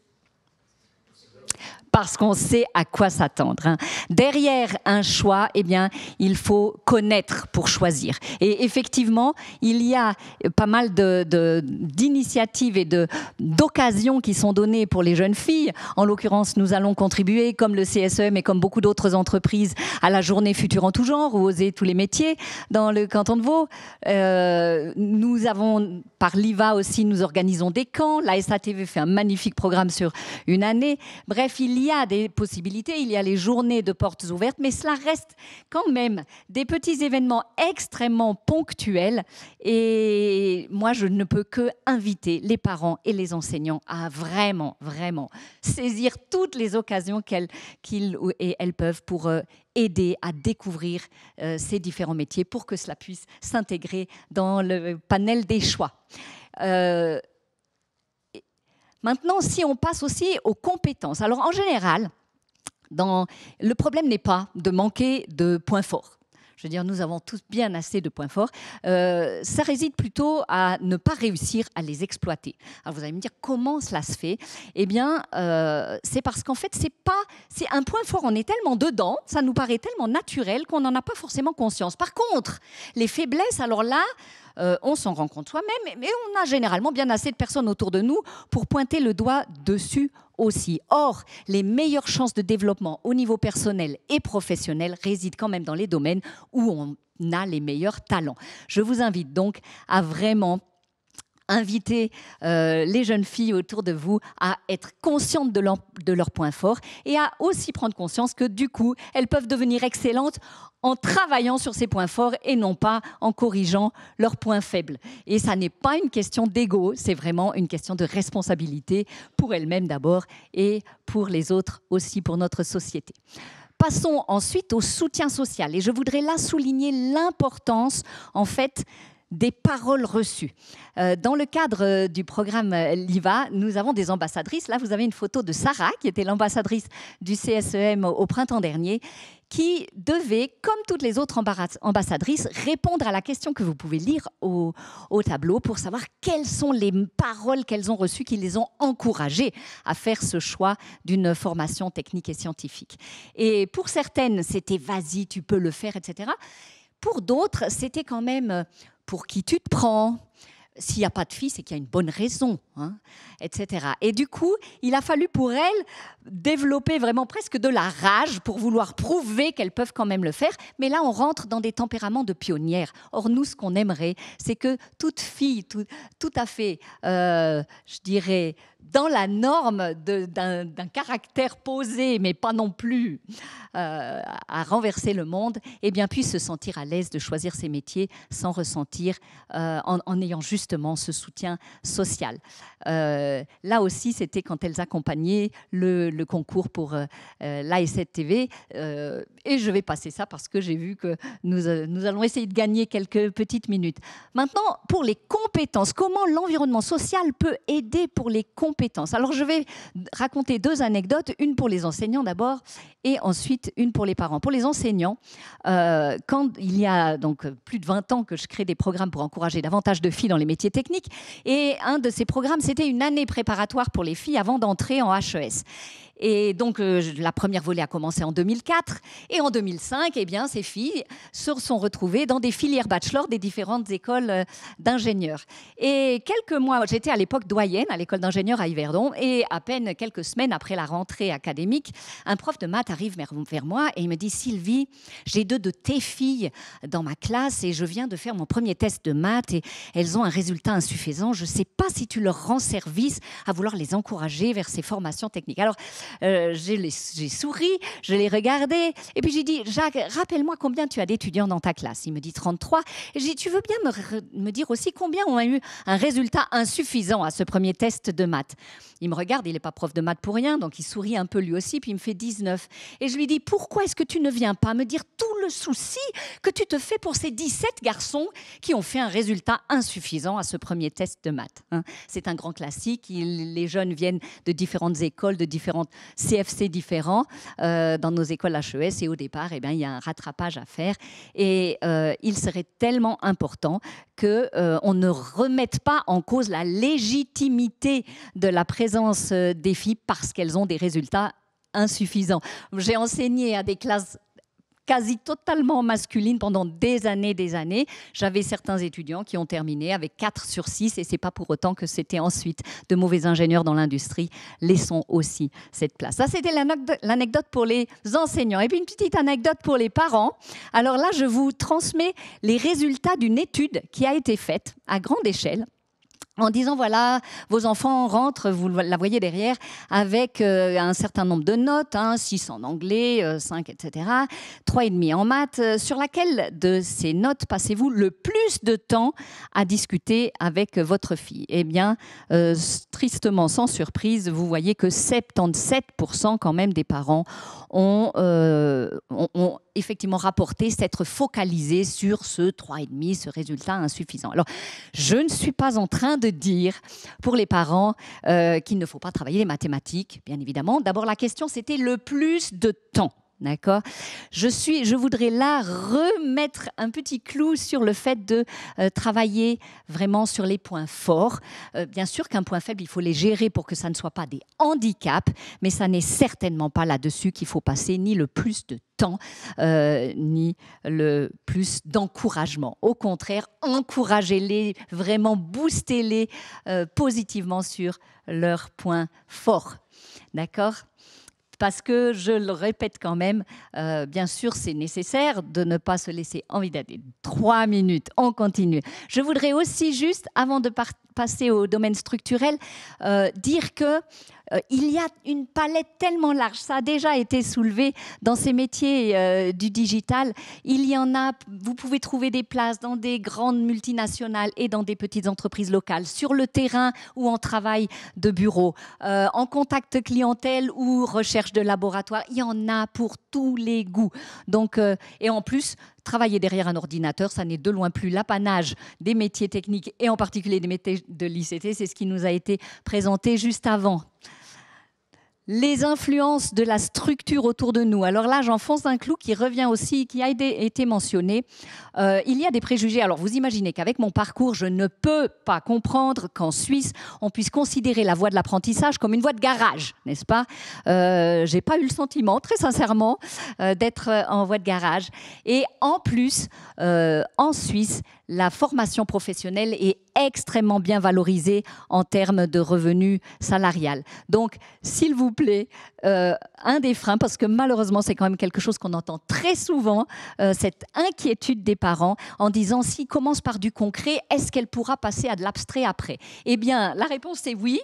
Parce qu'on sait à quoi s'attendre, hein. Derrière un choix, eh bien, il faut connaître pour choisir. Et effectivement, il y a pas mal d'initiatives et d'occasions qui sont données pour les jeunes filles. En l'occurrence, nous allons contribuer, comme le CSEM et comme beaucoup d'autres entreprises, à la journée Futur en tout genre, ou Oser tous les métiers, dans le canton de Vaud. Nous avons, par l'IVA aussi, nous organisons des camps. La SATV fait un magnifique programme sur une année. Bref, il y a des possibilités, il y a les journées de portes ouvertes, mais cela reste quand même des petits événements extrêmement ponctuels. Et moi, je ne peux que inviter les parents et les enseignants à vraiment, vraiment saisir toutes les occasions qu'ils et elles peuvent pour aider à découvrir ces différents métiers pour que cela puisse s'intégrer dans le panel des choix. Maintenant, si on passe aussi aux compétences. Alors, en général, le problème n'est pas de manquer de points forts. Je veux dire, nous avons tous bien assez de points forts. Ça réside plutôt à ne pas réussir à les exploiter. Alors, vous allez me dire, comment cela se fait? Eh bien, c'est parce qu'en fait, c'est un point fort. On est tellement dedans, ça nous paraît tellement naturel qu'on n'en a pas forcément conscience. Par contre, les faiblesses, alors là, on s'en rend compte soi-même, mais on a généralement bien assez de personnes autour de nous pour pointer le doigt dessus aussi. Or, les meilleures chances de développement au niveau personnel et professionnel résident quand même dans les domaines où on a les meilleurs talents. Je vous invite donc à vraiment inviter les jeunes filles autour de vous à être conscientes de leurs points forts et à aussi prendre conscience que du coup, elles peuvent devenir excellentes en travaillant sur ces points forts et non pas en corrigeant leurs points faibles. Et ça n'est pas une question d'ego, c'est vraiment une question de responsabilité pour elles-mêmes d'abord et pour les autres aussi, pour notre société. Passons ensuite au soutien social. Et je voudrais là souligner l'importance, en fait, des paroles reçues. Dans le cadre du programme LIVA, nous avons des ambassadrices. Là, vous avez une photo de Sarah, qui était l'ambassadrice du CSEM au printemps dernier, qui devait, comme toutes les autres ambassadrices, répondre à la question que vous pouvez lire au tableau pour savoir quelles sont les paroles qu'elles ont reçues qui les ont encouragées à faire ce choix d'une formation technique et scientifique. Et pour certaines, c'était « vas-y, tu peux le faire », etc. Pour d'autres, c'était quand même « pour qui tu te prends ?» S'il n'y a pas de fille, c'est qu'il y a une bonne raison, hein, etc. Et du coup, il a fallu pour elles développer vraiment presque de la rage pour vouloir prouver qu'elles peuvent quand même le faire. Mais là, on rentre dans des tempéraments de pionnières. Or, nous, ce qu'on aimerait, c'est que toute fille, tout à fait, je dirais, dans la norme d'un caractère posé, mais pas non plus à renverser le monde, eh bien, puisse se sentir à l'aise de choisir ses métiers sans ressentir, en ayant justement ce soutien social. Là aussi, c'était quand elles accompagnaient le concours pour l'AS7TV. Et je vais passer ça parce que j'ai vu que nous allons essayer de gagner quelques petites minutes. Maintenant, pour les compétences, comment l'environnement social peut aider pour les compétences? Alors, je vais raconter deux anecdotes, une pour les enseignants d'abord et ensuite une pour les parents. Pour les enseignants, quand il y a donc plus de 20 ans que je crée des programmes pour encourager davantage de filles dans les métiers techniques, et un de ces programmes, c'était une année préparatoire pour les filles avant d'entrer en HES. Et donc, la première volée a commencé en 2004. Et en 2005, eh bien, ces filles se sont retrouvées dans des filières bachelor des différentes écoles d'ingénieurs. Et quelques mois, j'étais à l'époque doyenne à l'école d'ingénieurs à Yverdon. Et à peine quelques semaines après la rentrée académique, un prof de maths arrive vers moi et il me dit « Sylvie, j'ai 2 de tes filles dans ma classe et je viens de faire mon premier test de maths et elles ont un résultat insuffisant. Je ne sais pas si tu leur rends service à vouloir les encourager vers ces formations techniques. » Alors, j'ai souri, je l'ai regardé, et puis j'ai dit « Jacques, rappelle-moi combien tu as d'étudiants dans ta classe ?» Il me dit 33. Et j'ai dit « Tu veux bien me dire aussi combien ont eu un résultat insuffisant à ce premier test de maths ?» Il me regarde, il n'est pas prof de maths pour rien, donc il sourit un peu lui aussi, puis il me fait 19. Et je lui dis « Pourquoi est-ce que tu ne viens pas me dire tout le souci que tu te fais pour ces 17 garçons qui ont fait un résultat insuffisant à ce premier test de maths, hein ?» C'est un grand classique, les jeunes viennent de différentes écoles, de différentes CFC différents dans nos écoles HES, et au départ, eh bien, il y a un rattrapage à faire. Et il serait tellement important qu'on ne remette pas en cause la légitimité de la présence des filles parce qu'elles ont des résultats insuffisants. J'ai enseigné à des classes quasi totalement masculine pendant des années. J'avais certains étudiants qui ont terminé avec 4 sur 6 et ce n'est pas pour autant que c'était ensuite de mauvais ingénieurs dans l'industrie. Laissons aussi cette place. Ça, c'était l'anecdote pour les enseignants. Et puis une petite anecdote pour les parents. Alors là, je vous transmets les résultats d'une étude qui a été faite à grande échelle, en disant, voilà, vos enfants rentrent, vous la voyez derrière, avec un certain nombre de notes, 6 en anglais, 5, etc., 3,5 en maths. Sur laquelle de ces notes passez-vous le plus de temps à discuter avec votre fille ? Eh bien, tristement, sans surprise, vous voyez que 77% quand même des parents ont effectivement rapporté s'être focalisés sur ce 3,5, ce résultat insuffisant. Alors, je ne suis pas en train de dire pour les parents qu'il ne faut pas travailler les mathématiques, bien évidemment. D'abord, la question, c'était le plus de temps. D'accord ? Je voudrais là remettre un petit clou sur le fait de travailler vraiment sur les points forts. Bien sûr qu'un point faible, il faut les gérer pour que ça ne soit pas des handicaps, mais ça n'est certainement pas là-dessus qu'il faut passer ni le plus de temps, ni le plus d'encouragement. Au contraire, encouragez-les, vraiment boostez-les positivement sur leurs points forts. D'accord ? Parce que, je le répète quand même, bien sûr, c'est nécessaire de ne pas se laisser envisager. 3 minutes, on continue. Je voudrais aussi juste, avant de passer au domaine structurel, dire que il y a une palette tellement large. Ça a déjà été soulevé dans ces métiers du digital. Il y en a, vous pouvez trouver des places dans des grandes multinationales et dans des petites entreprises locales, sur le terrain ou en travail de bureau, en contact clientèle ou recherche de laboratoire. Il y en a pour tous les goûts. Donc, et en plus, travailler derrière un ordinateur, ça n'est de loin plus l'apanage des métiers techniques et en particulier des métiers de l'ICT. C'est ce qui nous a été présenté juste avant. Les influences de la structure autour de nous. Alors là, j'enfonce un clou qui revient aussi, qui a été mentionné. Il y a des préjugés. Alors vous imaginez qu'avec mon parcours, je ne peux pas comprendre qu'en Suisse, on puisse considérer la voie de l'apprentissage comme une voie de garage, n'est-ce pas ? J'ai pas eu le sentiment, très sincèrement, d'être en voie de garage. Et en plus, en Suisse, la formation professionnelle est extrêmement bien valorisée en termes de revenus salarial. Donc, s'il vous plaît, un des freins, parce que malheureusement, c'est quand même quelque chose qu'on entend très souvent, cette inquiétude des parents en disant, s'il commence par du concret, est-ce qu'elle pourra passer à de l'abstrait après ? Eh bien, la réponse est oui.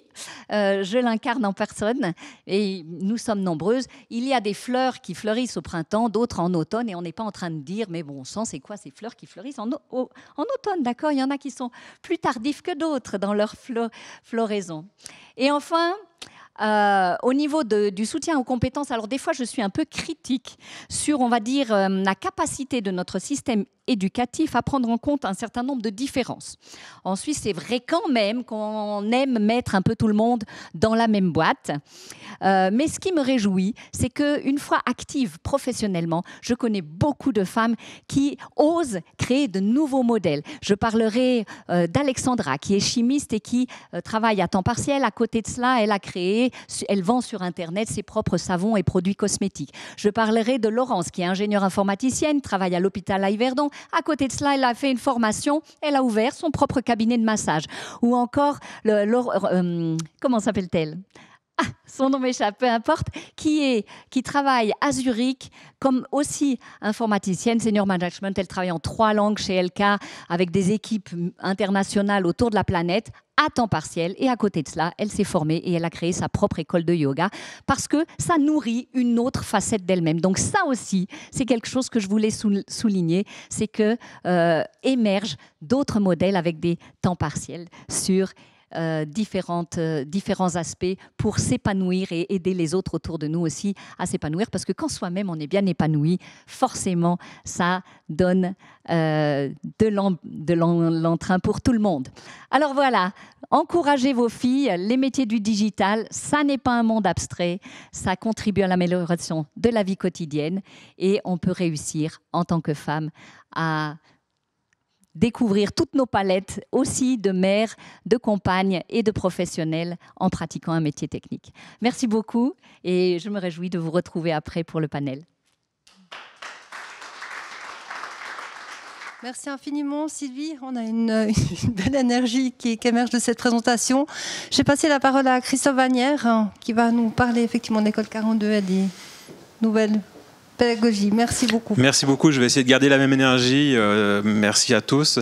Je l'incarne en personne et nous sommes nombreuses. Il y a des fleurs qui fleurissent au printemps, d'autres en automne, et on n'est pas en train de dire, mais bon sang, c'est quoi ces fleurs qui fleurissent en automne, d'accord ? Il y en a qui sont plus tardifs que d'autres dans leur floraison. Et enfin, au niveau du soutien aux compétences, alors des fois je suis un peu critique sur, on va dire, la capacité de notre système éducatif à prendre en compte un certain nombre de différences. En Suisse, c'est vrai quand même qu'on aime mettre un peu tout le monde dans la même boîte. Mais ce qui me réjouit, c'est qu'une fois active professionnellement, je connais beaucoup de femmes qui osent créer de nouveaux modèles. Je parlerai d'Alexandra, qui est chimiste et qui travaille à temps partiel. À côté de cela, elle vend sur Internet ses propres savons et produits cosmétiques. Je parlerai de Laurence, qui est ingénieure informaticienne, travaille à l'hôpital à Yverdon. À côté de cela, elle a fait une formation, elle a ouvert son propre cabinet de massage. Ou encore, comment s'appelle-t-elle ? Son nom m'échappe, peu importe, qui travaille à Zurich comme aussi informaticienne, senior management. Elle travaille en 3 langues chez LK avec des équipes internationales autour de la planète à temps partiel. Et à côté de cela, elle s'est formée et elle a créé sa propre école de yoga parce que ça nourrit une autre facette d'elle-même. Donc ça aussi, c'est quelque chose que je voulais souligner, c'est que émergent d'autres modèles avec des temps partiels sur différents aspects pour s'épanouir et aider les autres autour de nous aussi à s'épanouir, parce que quand soi-même on est bien épanoui, forcément ça donne de l'entrain pour tout le monde. Alors voilà, encouragez vos filles, les métiers du digital, ça n'est pas un monde abstrait, ça contribue à l'amélioration de la vie quotidienne et on peut réussir en tant que femme à découvrir toutes nos palettes aussi de mères, de compagnes et de professionnels en pratiquant un métier technique. Merci beaucoup et je me réjouis de vous retrouver après pour le panel. Merci infiniment Sylvie, on a une belle énergie qui émerge de cette présentation. Je vais passer la parole à Christophe Vanière qui va nous parler effectivement de l'école 42 et des nouvelles pédagogie. Merci beaucoup. Merci beaucoup. Je vais essayer de garder la même énergie. Merci à tous.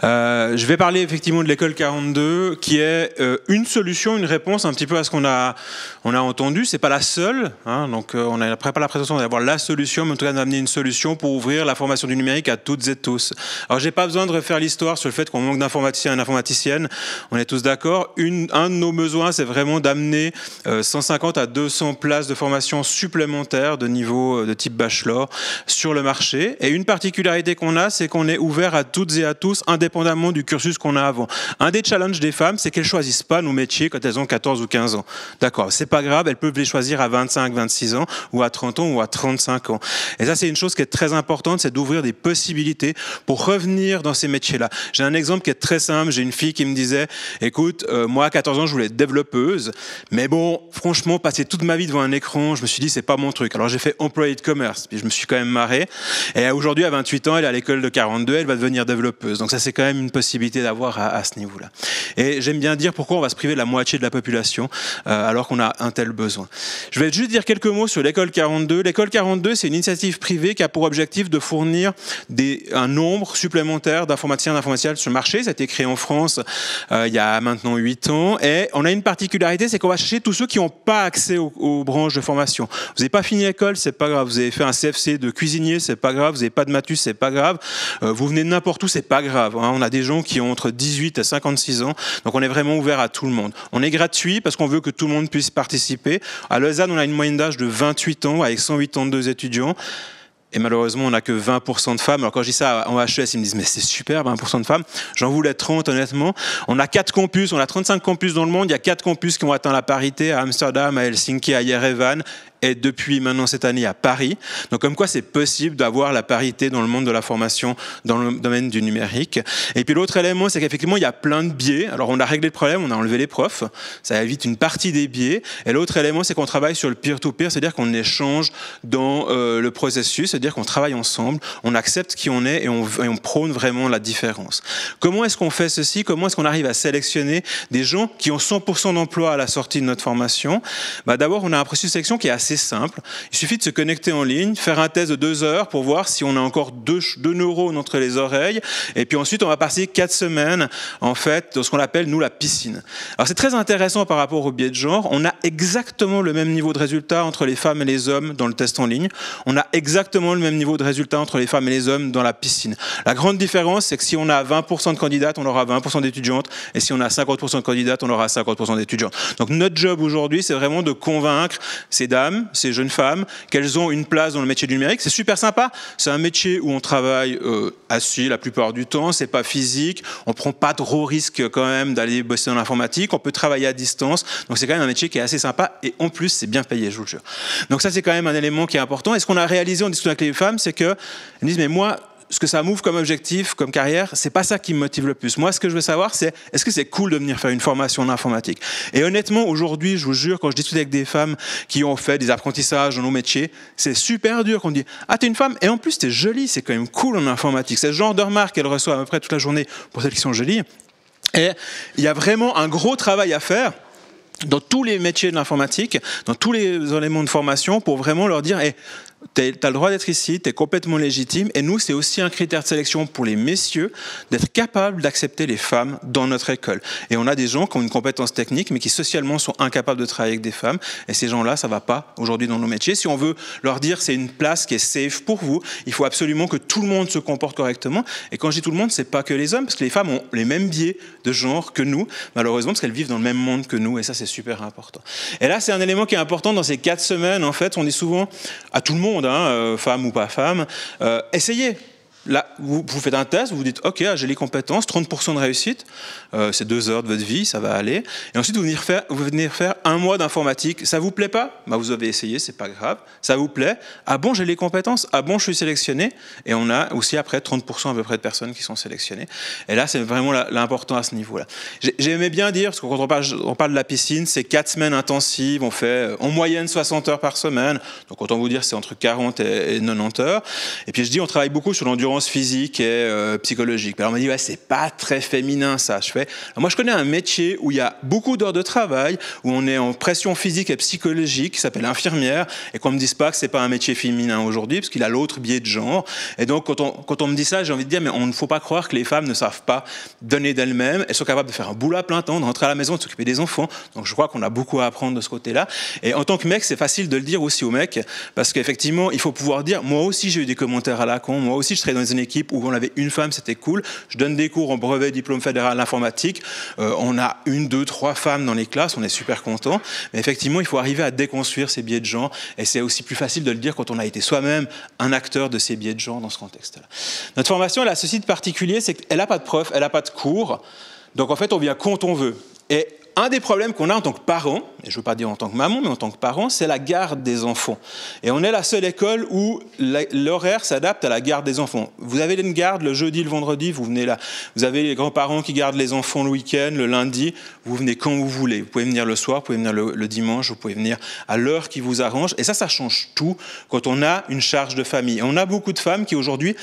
Je vais parler effectivement de l'école 42, qui est une solution, une réponse un petit peu à ce qu'on a entendu. C'est pas la seule. Hein, donc on n'a pas la prétention d'avoir la solution, mais en tout cas d'amener une solution pour ouvrir la formation du numérique à toutes et tous. Alors j'ai pas besoin de refaire l'histoire sur le fait qu'on manque d'informaticiens et d'informaticiennes. On est tous d'accord. Un de nos besoins, c'est vraiment d'amener 150 à 200 places de formation supplémentaires de niveau de type bachelor sur le marché. Et une particularité qu'on a, c'est qu'on est ouvert à toutes et à tous, indépendamment du cursus qu'on a avant. Un des challenges des femmes, c'est qu'elles choisissent pas nos métiers quand elles ont 14 ou 15 ans. D'accord, c'est pas grave, elles peuvent les choisir à 25, 26 ans, ou à 30 ans, ou à 35 ans. Et ça, c'est une chose qui est très importante, c'est d'ouvrir des possibilités pour revenir dans ces métiers-là. J'ai un exemple qui est très simple. J'ai une fille qui me disait, écoute, moi à 14 ans, je voulais être développeuse, mais bon, franchement, passer toute ma vie devant un écran, je me suis dit, c'est pas mon truc. Alors j'ai fait employé de commerce. Puis je me suis quand même marré. Et aujourd'hui, à 28 ans, elle est à l'école de 42, elle va devenir développeuse. Donc ça, c'est quand même une possibilité d'avoir à ce niveau-là. Et j'aime bien dire pourquoi on va se priver de la moitié de la population alors qu'on a un tel besoin. Je vais juste dire quelques mots sur l'école 42. L'école 42, c'est une initiative privée qui a pour objectif de fournir un nombre supplémentaire d'informaticiens et d'informaticiennes sur le marché. Ça a été créé en France il y a maintenant 8 ans. Et on a une particularité, c'est qu'on va chercher tous ceux qui n'ont pas accès aux branches de formation. Vous n'avez pas fini l'école, c'est pas grave. Vous avez fait un CFC de cuisinier, c'est pas grave. Vous n'avez pas de maths, c'est pas grave. Vous venez de n'importe où, c'est pas grave. Hein. On a des gens qui ont entre 18 et 56 ans. Donc on est vraiment ouvert à tout le monde. On est gratuit parce qu'on veut que tout le monde puisse participer. À Lausanne, on a une moyenne d'âge de 28 ans avec 182 étudiants. Et malheureusement, on n'a que 20% de femmes. Alors quand je dis ça en HES, ils me disent « mais c'est super, 20% de femmes ». J'en voulais 30, honnêtement. On a 4 campus, on a 35 campus dans le monde. Il y a 4 campus qui ont atteint la parité à Amsterdam, à Helsinki, à Yerevan. Et depuis maintenant cette année à Paris. Donc comme quoi c'est possible d'avoir la parité dans le monde de la formation dans le domaine du numérique. Et puis l'autre élément, c'est qu'effectivement il y a plein de biais. Alors on a réglé le problème, on a enlevé les profs, ça évite une partie des biais. Et l'autre élément, c'est qu'on travaille sur le peer-to-peer, c'est-à-dire qu'on échange dans le processus, c'est-à-dire qu'on travaille ensemble, on accepte qui on est et on prône vraiment la différence. Comment est-ce qu'on fait ceci? Comment est-ce qu'on arrive à sélectionner des gens qui ont 100% d'emploi à la sortie de notre formation? D'abord, on a un processus de sélection qui est assez simple. Il suffit de se connecter en ligne, faire un test de 2 heures pour voir si on a encore deux neurones entre les oreilles. Et puis ensuite, on va passer 4 semaines, en fait, dans ce qu'on appelle, nous, la piscine. Alors, c'est très intéressant par rapport au biais de genre. On a exactement le même niveau de résultat entre les femmes et les hommes dans le test en ligne. On a exactement le même niveau de résultat entre les femmes et les hommes dans la piscine. La grande différence, c'est que si on a 20% de candidates, on aura 20% d'étudiantes. Et si on a 50% de candidates, on aura 50% d'étudiantes. Donc, notre job aujourd'hui, c'est vraiment de convaincre ces dames femmes, ces jeunes femmes, qu'elles ont une place dans le métier du numérique. C'est super sympa. C'est un métier où on travaille assis la plupart du temps. C'est pas physique. On prend pas trop risque quand même d'aller bosser dans l'informatique. On peut travailler à distance. Donc c'est quand même un métier qui est assez sympa. Et en plus, c'est bien payé, je vous le jure. Donc ça, c'est quand même un élément qui est important. Et ce qu'on a réalisé en discutant avec les femmes, c'est qu'elles disent, mais moi, ce que ça m'ouvre comme objectif, comme carrière, c'est pas ça qui me motive le plus. Moi, ce que je veux savoir, c'est est-ce que c'est cool de venir faire une formation en informatique? Et honnêtement, aujourd'hui, je vous jure, quand je discute avec des femmes qui ont fait des apprentissages dans nos métiers, c'est super dur qu'on dit « Ah, t'es une femme et en plus, t'es jolie, c'est quand même cool en informatique. » C'est ce genre de remarques qu'elle reçoit à peu près toute la journée pour celles qui sont jolies. Et il y a vraiment un gros travail à faire dans tous les métiers de l'informatique, dans tous les éléments de formation, pour vraiment leur dire hey, tu as le droit d'être ici, tu es complètement légitime. Et nous, c'est aussi un critère de sélection pour les messieurs d'être capables d'accepter les femmes dans notre école. Et on a des gens qui ont une compétence technique, mais qui socialement sont incapables de travailler avec des femmes. Et ces gens-là, ça ne va pas aujourd'hui dans nos métiers. Si on veut leur dire c'est une place qui est safe pour vous, il faut absolument que tout le monde se comporte correctement. Et quand je dis tout le monde, ce n'est pas que les hommes, parce que les femmes ont les mêmes biais de genre que nous, malheureusement, parce qu'elles vivent dans le même monde que nous. Et ça, c'est super important. Et là, c'est un élément qui est important dans ces 4 semaines. En fait, on dit souvent à tout le monde, femme ou pas femme, essayez. Là, vous faites un test, vous vous dites, OK, j'ai les compétences, 30% de réussite, c'est 2 heures de votre vie, ça va aller. Et ensuite, vous venez faire 1 mois d'informatique. Ça vous plaît pas? Bah, vous avez essayé, c'est pas grave. Ça vous plaît? Ah bon, j'ai les compétences? Ah bon, je suis sélectionné? Et on a aussi après 30% à peu près de personnes qui sont sélectionnées. Et là, c'est vraiment l'important à ce niveau-là. J'aimais bien dire, parce que quand on parle de la piscine, c'est 4 semaines intensives, on fait en moyenne 60 heures par semaine. Donc, autant vous dire, c'est entre 40 et 90 heures. Et puis, je dis, on travaille beaucoup sur l'endurance physique et psychologique. Alors on m'a dit, ouais, c'est pas très féminin ça. Alors, moi, je connais un métier où il y a beaucoup d'heures de travail, où on est en pression physique et psychologique, qui s'appelle infirmière, et qu'on me dise pas que c'est pas un métier féminin aujourd'hui, parce qu'il a l'autre biais de genre. Et donc, quand on me dit ça, j'ai envie de dire, mais on ne faut pas croire que les femmes ne savent pas donner d'elles-mêmes. Elles sont capables de faire un boulot à plein temps, de rentrer à la maison, de s'occuper des enfants. Donc, je crois qu'on a beaucoup à apprendre de ce côté-là. Et en tant que mec, c'est facile de le dire aussi aux mecs, parce qu'effectivement, il faut pouvoir dire, moi aussi, j'ai eu des commentaires à la con, moi aussi, je serais dans une équipe où on avait une femme, c'était cool. Je donne des cours en brevet diplôme fédéral d'informatique. On a 1, 2, 3 femmes dans les classes, on est super contents. Mais effectivement, il faut arriver à déconstruire ces biais de genre. Et c'est aussi plus facile de le dire quand on a été soi-même un acteur de ces biais de genre dans ce contexte-là. Notre formation, elle a ceci de particulier, c'est qu'elle n'a pas de prof, elle n'a pas de cours. Donc en fait, on vient quand on veut. Et un des problèmes qu'on a en tant que parents, et je ne veux pas dire en tant que maman, mais en tant que parent, c'est la garde des enfants. Et on est la seule école où l'horaire s'adapte à la garde des enfants. Vous avez une garde le jeudi, le vendredi, vous venez là. Vous avez les grands-parents qui gardent les enfants le week-end, le lundi, vous venez quand vous voulez. Vous pouvez venir le soir, vous pouvez venir le dimanche, vous pouvez venir à l'heure qui vous arrange. Et ça change tout quand on a une charge de famille. Et on a beaucoup de femmes qui aujourd'hui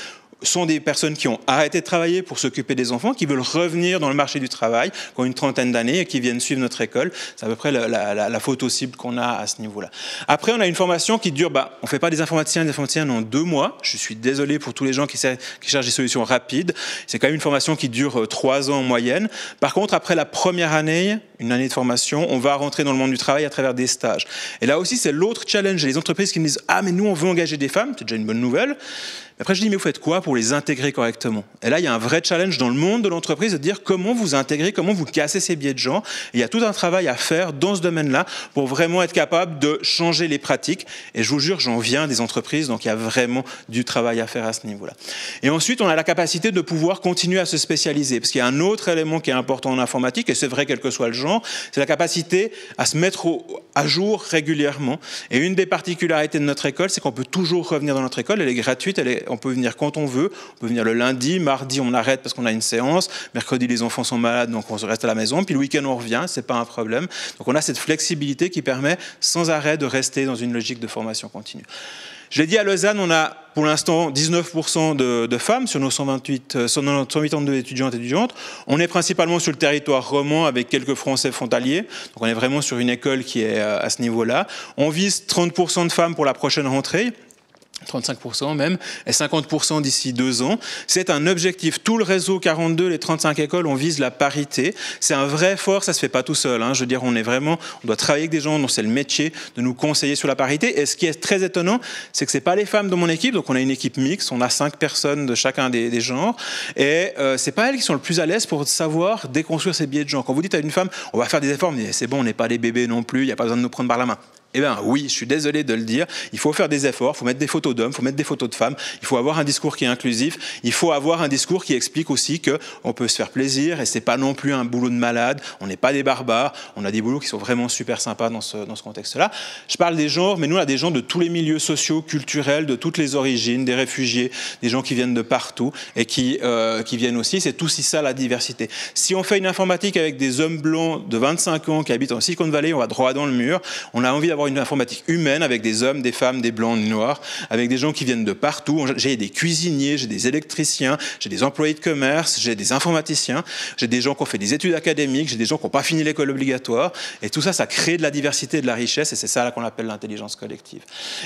sont des personnes qui ont arrêté de travailler pour s'occuper des enfants, qui veulent revenir dans le marché du travail, qui ont une trentaine d'années et qui viennent suivre notre école. C'est à peu près la photo cible qu'on a à ce niveau-là. Après, on a une formation qui dure, on ne fait pas des informaticiens en 2 mois. Je suis désolé pour tous les gens qui cherchent des solutions rapides. C'est quand même une formation qui dure 3 ans en moyenne. Par contre, après la première année, une année de formation, on va rentrer dans le monde du travail à travers des stages. Et là aussi, c'est l'autre challenge. Les entreprises qui me disent « Ah, mais nous, on veut engager des femmes », c'est déjà une bonne nouvelle. Après, je dis, mais vous faites quoi pour les intégrer correctement? Et là, il y a un vrai challenge dans le monde de l'entreprise de dire comment vous intégrez, comment vous cassez ces biais de genre. Et il y a tout un travail à faire dans ce domaine-là pour vraiment être capable de changer les pratiques. Et je vous jure, j'en viens des entreprises, donc il y a vraiment du travail à faire à ce niveau-là. Et ensuite, on a la capacité de pouvoir continuer à se spécialiser. Parce qu'il y a un autre élément qui est important en informatique, et c'est vrai quel que soit le genre, c'est la capacité à se mettre à jour régulièrement. Et une des particularités de notre école, c'est qu'on peut toujours revenir dans notre école. Elle est gratuite, on peut venir quand on veut. On peut venir le lundi, mardi, on arrête parce qu'on a une séance. Mercredi, les enfants sont malades, donc on se reste à la maison. Puis le week-end, on revient, c'est pas un problème. Donc on a cette flexibilité qui permet sans arrêt de rester dans une logique de formation continue. Je l'ai dit, à Lausanne, on a pour l'instant 19% de femmes sur nos 182 étudiantes et étudiantes. On est principalement sur le territoire roman avec quelques Français frontaliers. Donc on est vraiment sur une école qui est à ce niveau-là. On vise 30% de femmes pour la prochaine rentrée. 35% même, et 50% d'ici 2 ans. C'est un objectif. Tout le réseau 42, les 35 écoles, on vise la parité. C'est un vrai effort, ça ne se fait pas tout seul. Je veux dire, on doit travailler avec des gens dont c'est le métier de nous conseiller sur la parité. Et ce qui est très étonnant, c'est que ce n'est pas les femmes de mon équipe, donc on a une équipe mixte, on a 5 personnes de chacun des genres, et ce n'est pas elles qui sont le plus à l'aise pour savoir déconstruire ces biais de genre. Quand vous dites à une femme, on va faire des efforts, mais c'est bon, on n'est pas des bébés non plus, il n'y a pas besoin de nous prendre par la main. Eh bien oui, je suis désolé de le dire, il faut faire des efforts, il faut mettre des photos d'hommes, il faut mettre des photos de femmes, il faut avoir un discours qui est inclusif, il faut avoir un discours qui explique aussi qu'on peut se faire plaisir et c'est pas non plus un boulot de malade, on n'est pas des barbares, on a des boulots qui sont vraiment super sympas dans ce contexte-là. Je parle des genres, mais nous on a des gens de tous les milieux sociaux, culturels, de toutes les origines, des réfugiés, des gens qui viennent de partout et qui viennent aussi, c'est aussi ça la diversité. Si on fait une informatique avec des hommes blancs de 25 ans qui habitent en Silicon Valley, on va droit dans le mur, on a envie d'avoir une informatique humaine avec des hommes, des femmes, des blancs, des noirs, avec des gens qui viennent de partout. J'ai des cuisiniers, j'ai des électriciens, j'ai des employés de commerce, j'ai des informaticiens, j'ai des gens qui ont fait des études académiques, j'ai des gens qui n'ont pas fini l'école obligatoire. Et tout ça, ça crée de la diversité et de la richesse et c'est ça qu'on appelle l'intelligence collective.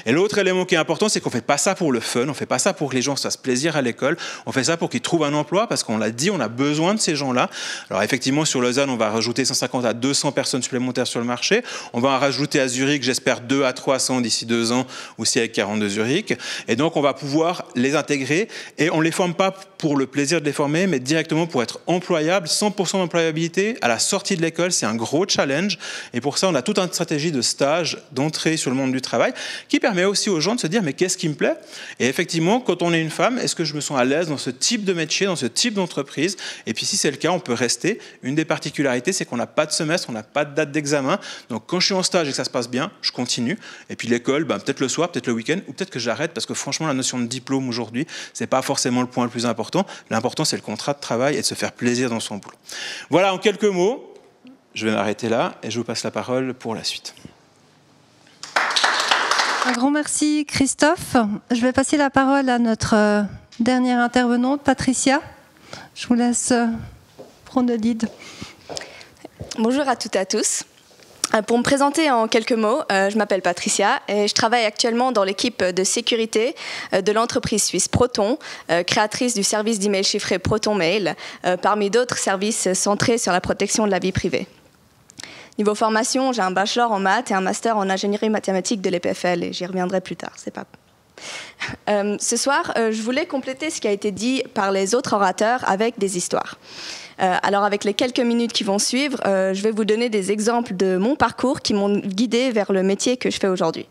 Et l'autre élément qui est important, c'est qu'on ne fait pas ça pour le fun, on ne fait pas ça pour que les gens se fassent plaisir à l'école, on fait ça pour qu'ils trouvent un emploi parce qu'on l'a dit, on a besoin de ces gens-là. Alors effectivement, sur Lausanne, on va rajouter 150 à 200 personnes supplémentaires sur le marché. On va en rajouter à Zurich, j'espère 2 à 300 d'ici 2 ans, aussi avec 42 Zurich. Et donc, on va pouvoir les intégrer et on ne les forme pas pour le plaisir de les former, mais directement pour être employables, 100% d'employabilité. À la sortie de l'école, c'est un gros challenge. Et pour ça, on a toute une stratégie de stage, d'entrée sur le monde du travail, qui permet aussi aux gens de se dire, mais qu'est-ce qui me plaît? Et effectivement, quand on est une femme, est-ce que je me sens à l'aise dans ce type de métier, dans ce type d'entreprise? Et puis, si c'est le cas, on peut rester. Une des particularités, c'est qu'on n'a pas de semestre, on n'a pas de date d'examen. Donc, quand je suis en stage et que ça se passe bien, je continue. Et puis, l'école, peut-être le soir, peut-être le week-end, ou peut-être que j'arrête, parce que franchement, la notion de diplôme aujourd'hui, c'est pas forcément le point le plus important. L'important, c'est le contrat de travail et de se faire plaisir dans son boulot. Voilà, en quelques mots, je vais m'arrêter là et je vous passe la parole pour la suite. Un grand merci, Christophe. Je vais passer la parole à notre dernière intervenante, Patricia. Je vous laisse prendre le lead. Bonjour à toutes et à tous. Pour me présenter en quelques mots, je m'appelle Patricia et je travaille actuellement dans l'équipe de sécurité de l'entreprise suisse Proton, créatrice du service d'email chiffré Proton Mail, parmi d'autres services centrés sur la protection de la vie privée. Niveau formation, j'ai un bachelor en maths et un master en ingénierie mathématique de l'EPFL et j'y reviendrai plus tard, c'est pas... Ce soir, je voulais compléter ce qui a été dit par les autres orateurs avec des histoires. Alors avec les quelques minutes qui vont suivre, je vais vous donner des exemples de mon parcours qui m'ont guidée vers le métier que je fais aujourd'hui.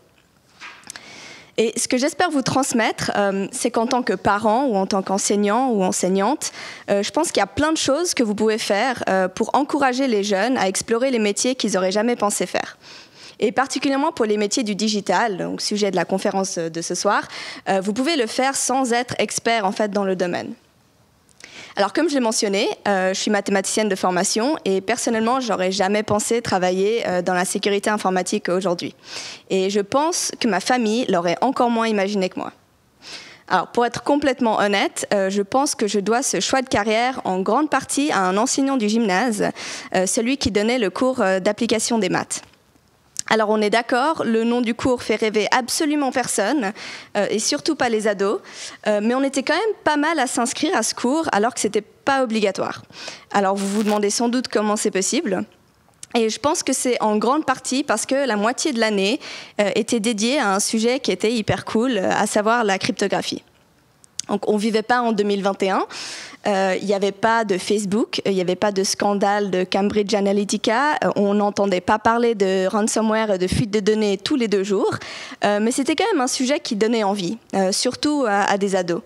Et ce que j'espère vous transmettre, c'est qu'en tant que parent ou en tant qu'enseignant ou enseignante, je pense qu'il y a plein de choses que vous pouvez faire pour encourager les jeunes à explorer les métiers qu'ils n'auraient jamais pensé faire. Et particulièrement pour les métiers du digital, donc sujet de la conférence de ce soir, vous pouvez le faire sans être expert en fait dans le domaine. Alors comme je l'ai mentionné, je suis mathématicienne de formation et personnellement, j'aurais jamais pensé travailler dans la sécurité informatique aujourd'hui. Et je pense que ma famille l'aurait encore moins imaginé que moi. Alors pour être complètement honnête, je pense que je dois ce choix de carrière en grande partie à un enseignant du gymnase, celui qui donnait le cours d'application des maths. Alors on est d'accord, le nom du cours fait rêver absolument personne, et surtout pas les ados, mais on était quand même pas mal à s'inscrire à ce cours alors que c'était pas obligatoire. Alors vous vous demandez sans doute comment c'est possible. Et je pense que c'est en grande partie parce que la moitié de l'année était dédiée à un sujet qui était hyper cool, à savoir la cryptographie. Donc on ne vivait pas en 2021, il n'y avait pas de Facebook, il n'y avait pas de scandale de Cambridge Analytica, on n'entendait pas parler de ransomware et de fuite de données tous les 2 jours, mais c'était quand même un sujet qui donnait envie, surtout à des ados.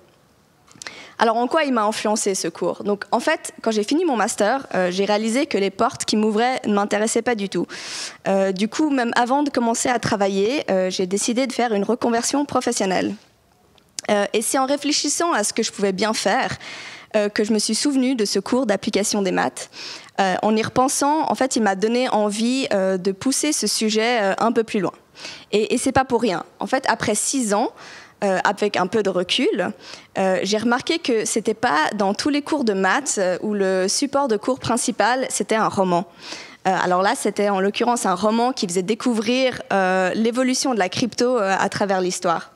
Alors en quoi il m'a influencé ce cours? Donc en fait, quand j'ai fini mon master, j'ai réalisé que les portes qui m'ouvraient ne m'intéressaient pas du tout. Du coup, même avant de commencer à travailler, j'ai décidé de faire une reconversion professionnelle. Et c'est en réfléchissant à ce que je pouvais bien faire que je me suis souvenue de ce cours d'application des maths. En y repensant, en fait, il m'a donné envie de pousser ce sujet un peu plus loin. Et c'est pas pour rien. En fait, après 6 ans, avec un peu de recul, j'ai remarqué que c'était pas dans tous les cours de maths où le support de cours principal, c'était un roman. Alors là, c'était en l'occurrence un roman qui faisait découvrir l'évolution de la crypto à travers l'histoire.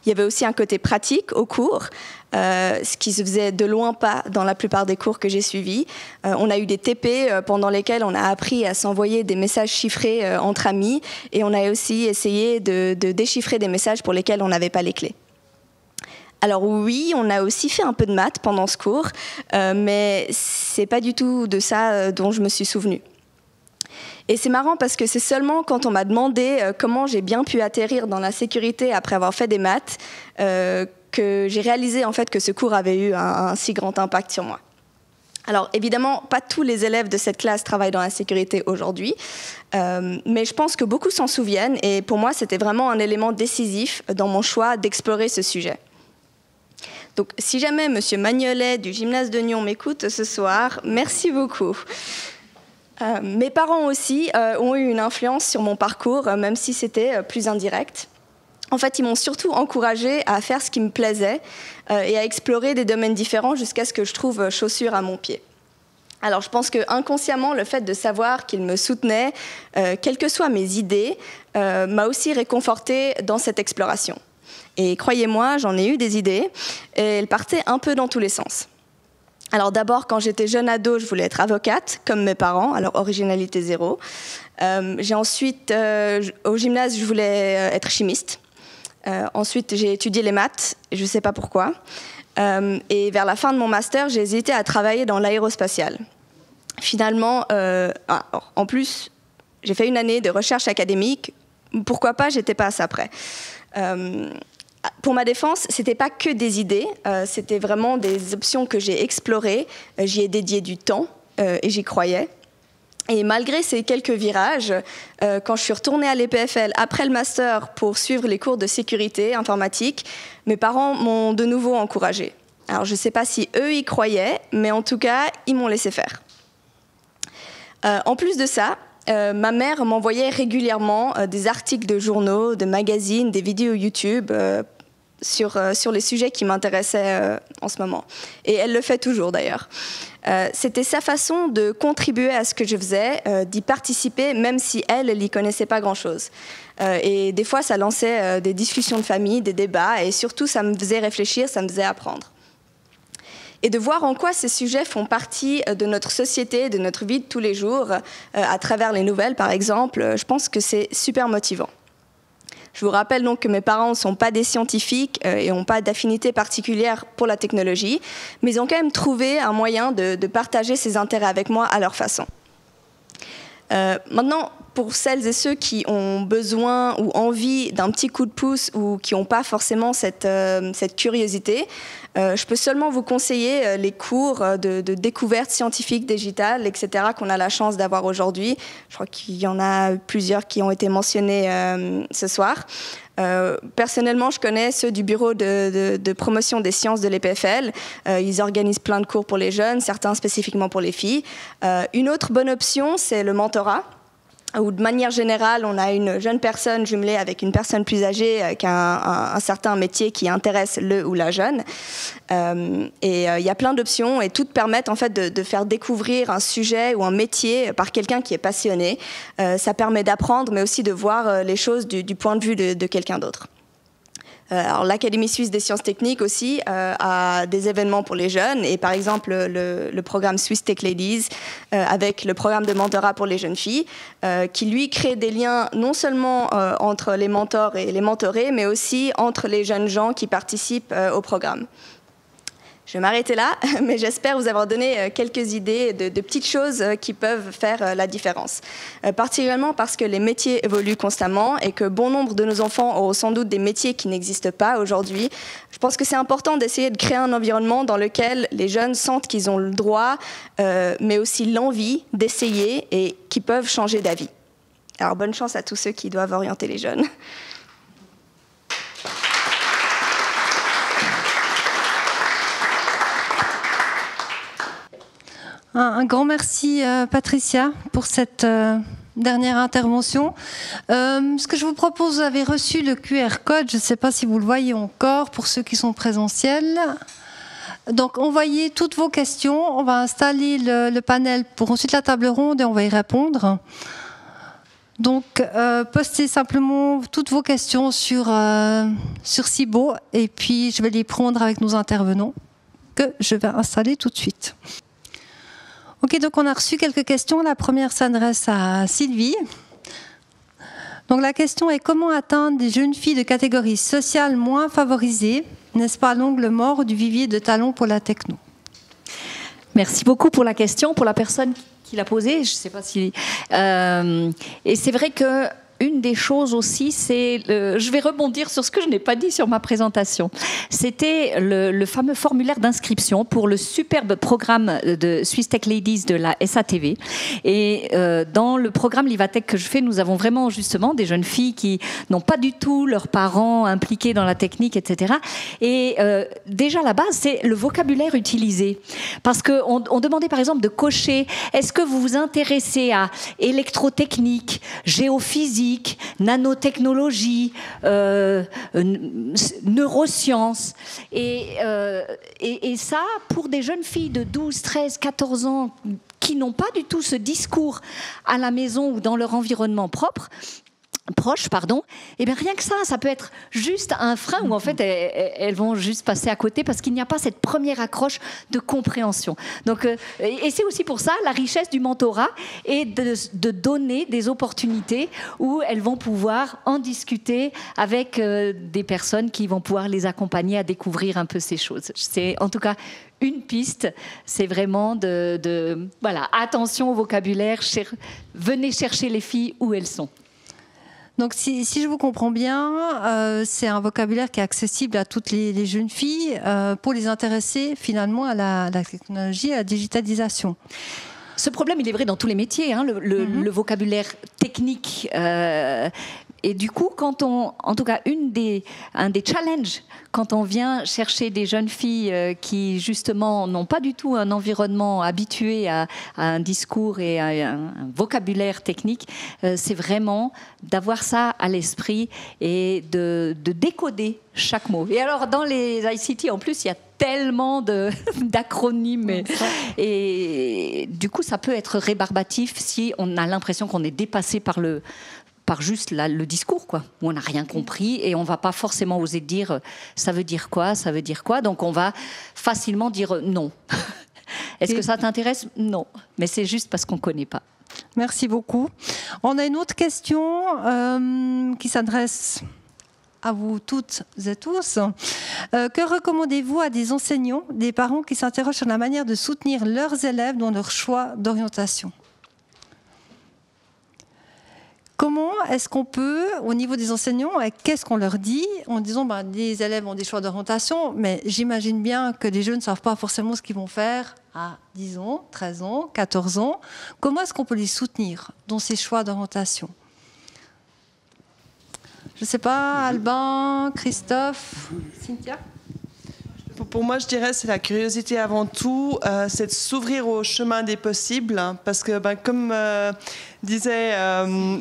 Il y avait aussi un côté pratique au cours, ce qui se faisait de loin pas dans la plupart des cours que j'ai suivis. On a eu des TP pendant lesquels on a appris à s'envoyer des messages chiffrés entre amis et on a aussi essayé de déchiffrer des messages pour lesquels on n'avait pas les clés. Alors oui, on a aussi fait un peu de maths pendant ce cours, mais c'est pas du tout de ça dont je me suis souvenue. Et c'est marrant parce que c'est seulement quand on m'a demandé comment j'ai bien pu atterrir dans la sécurité après avoir fait des maths que j'ai réalisé en fait que ce cours avait eu un si grand impact sur moi. Alors évidemment, pas tous les élèves de cette classe travaillent dans la sécurité aujourd'hui, mais je pense que beaucoup s'en souviennent et pour moi c'était vraiment un élément décisif dans mon choix d'explorer ce sujet. Donc si jamais M. Magnolet du gymnase de Nyon m'écoute ce soir, merci beaucoup. Mes parents aussi ont eu une influence sur mon parcours, même si c'était plus indirect. En fait, ils m'ont surtout encouragée à faire ce qui me plaisait et à explorer des domaines différents jusqu'à ce que je trouve chaussure à mon pied. Alors, je pense que inconsciemment, le fait de savoir qu'ils me soutenaient, quelles que soient mes idées, m'a aussi réconfortée dans cette exploration. Et croyez-moi, j'en ai eu des idées, et elles partaient un peu dans tous les sens. Alors d'abord, quand j'étais jeune ado, je voulais être avocate, comme mes parents, alors originalité zéro. J'ai ensuite, au gymnase, je voulais être chimiste. Ensuite, j'ai étudié les maths, je ne sais pas pourquoi. Et vers la fin de mon master, j'ai hésité à travailler dans l'aérospatiale. Finalement, en plus, j'ai fait une année de recherche académique. Pourquoi pas, j'étais pas à ça près. Pour ma défense, ce n'était pas que des idées, c'était vraiment des options que j'ai explorées. J'y ai dédié du temps et j'y croyais. Et malgré ces quelques virages, quand je suis retournée à l'EPFL après le master pour suivre les cours de sécurité informatique, mes parents m'ont de nouveau encouragée. Alors je ne sais pas si eux y croyaient, mais en tout cas, ils m'ont laissé faire. En plus de ça, ma mère m'envoyait régulièrement des articles de journaux, de magazines, des vidéos YouTube sur les sujets qui m'intéressaient en ce moment. Et elle le fait toujours d'ailleurs. C'était sa façon de contribuer à ce que je faisais, d'y participer, même si elle n'y connaissait pas grand-chose. Et des fois, ça lançait des discussions de famille, des débats, et surtout, ça me faisait réfléchir, ça me faisait apprendre. Et de voir en quoi ces sujets font partie de notre société, de notre vie de tous les jours, à travers les nouvelles, par exemple, je pense que c'est super motivant. Je vous rappelle donc que mes parents ne sont pas des scientifiques et n'ont pas d'affinité particulière pour la technologie, mais ils ont quand même trouvé un moyen de partager ces intérêts avec moi à leur façon. Maintenant, pour celles et ceux qui ont besoin ou envie d'un petit coup de pouce ou qui n'ont pas forcément cette curiosité, je peux seulement vous conseiller les cours de découverte scientifique digitale, etc., qu'on a la chance d'avoir aujourd'hui. Je crois qu'il y en a plusieurs qui ont été mentionnés ce soir. Personnellement, je connais ceux du bureau de promotion des sciences de l'EPFL. Ils organisent plein de cours pour les jeunes, certains spécifiquement pour les filles. Une autre bonne option, c'est le mentorat, où de manière générale, on a une jeune personne jumelée avec une personne plus âgée qui a un certain métier qui intéresse le ou la jeune. Et il y a plein d'options et toutes permettent en fait de faire découvrir un sujet ou un métier par quelqu'un qui est passionné. Ça permet d'apprendre, mais aussi de voir les choses du point de vue de quelqu'un d'autre. Alors, l'Académie suisse des sciences techniques aussi a des événements pour les jeunes et par exemple le programme Swiss Tech Ladies avec le programme de mentorat pour les jeunes filles qui lui crée des liens non seulement entre les mentors et les mentorés mais aussi entre les jeunes gens qui participent au programme. Je vais m'arrêter là, mais j'espère vous avoir donné quelques idées de petites choses qui peuvent faire la différence. Particulièrement parce que les métiers évoluent constamment et que bon nombre de nos enfants auront sans doute des métiers qui n'existent pas aujourd'hui. Je pense que c'est important d'essayer de créer un environnement dans lequel les jeunes sentent qu'ils ont le droit, mais aussi l'envie d'essayer et qu'ils peuvent changer d'avis. Alors bonne chance à tous ceux qui doivent orienter les jeunes. Un grand merci, Patricia, pour cette dernière intervention. Ce que je vous propose, vous avez reçu le QR code, je ne sais pas si vous le voyez encore, pour ceux qui sont présentiels. Donc, envoyez toutes vos questions. On va installer le panel pour ensuite la table ronde et on va y répondre. Donc, postez simplement toutes vos questions sur Cibo et puis je vais les prendre avec nos intervenants que je vais installer tout de suite. Ok, donc on a reçu quelques questions. La première s'adresse à Sylvie. Donc la question est: comment atteindre des jeunes filles de catégorie sociale moins favorisée? N'est-ce pas l'angle mort du vivier de talents pour la techno? Merci beaucoup pour la question, pour la personne qui l'a posée. Je ne sais pas si... et c'est vrai que une des choses aussi, c'est... je vais rebondir sur ce que je n'ai pas dit sur ma présentation. C'était le fameux formulaire d'inscription pour le superbe programme de Swiss Tech Ladies de la SATV. Et dans le programme Livatech que je fais, nous avons vraiment justement des jeunes filles qui n'ont pas du tout leurs parents impliqués dans la technique, etc. Et déjà, la base, c'est le vocabulaire utilisé. Parce qu'on demandait par exemple de cocher, est-ce que vous vous intéressez à électrotechnique, géophysique, nanotechnologie, neurosciences. Et ça, pour des jeunes filles de 12, 13, 14 ans qui n'ont pas du tout ce discours à la maison ou dans leur environnement proche, et bien rien que ça peut être juste un frein où en fait elles vont juste passer à côté parce qu'il n'y a pas cette première accroche de compréhension. Donc, et c'est aussi pour ça la richesse du mentorat et de donner des opportunités où elles vont pouvoir en discuter avec des personnes qui vont pouvoir les accompagner à découvrir un peu ces choses. C'est en tout cas une piste, c'est vraiment voilà, attention au vocabulaire, venez chercher les filles où elles sont. Donc, si je vous comprends bien, c'est un vocabulaire qui est accessible à toutes les jeunes filles pour les intéresser finalement à la technologie, à la digitalisation. Ce problème, il est vrai dans tous les métiers, hein, le vocabulaire technique. Et du coup, en tout cas, un des challenges, quand on vient chercher des jeunes filles qui, justement, n'ont pas du tout un environnement habitué à un discours et à un vocabulaire technique, c'est vraiment d'avoir ça à l'esprit et de décoder chaque mot. Et alors, dans les ICT, en plus, il y a tellement d'acronymes. Et du coup, ça peut être rébarbatif si on a l'impression qu'on est dépassé par juste le discours, quoi, où on n'a rien compris et on ne va pas forcément oser dire ça veut dire quoi, donc on va facilement dire non. Est-ce que ça t'intéresse? Non, mais c'est juste parce qu'on ne connaît pas. Merci beaucoup. On a une autre question qui s'adresse à vous toutes et tous. Que recommandez-vous à des enseignants, des parents qui s'interrogent sur la manière de soutenir leurs élèves dans leur choix d'orientation? Comment est-ce qu'on peut, au niveau des enseignants, qu'est-ce qu'on leur dit en disant les élèves ont des choix d'orientation, mais j'imagine bien que les jeunes ne savent pas forcément ce qu'ils vont faire à 10 ans, 13 ans, 14 ans. Comment est-ce qu'on peut les soutenir dans ces choix d'orientation? Je ne sais pas, Albin, Christophe, Cynthia? Pour moi, je dirais c'est la curiosité avant tout, c'est de s'ouvrir au chemin des possibles, hein, parce que comme disait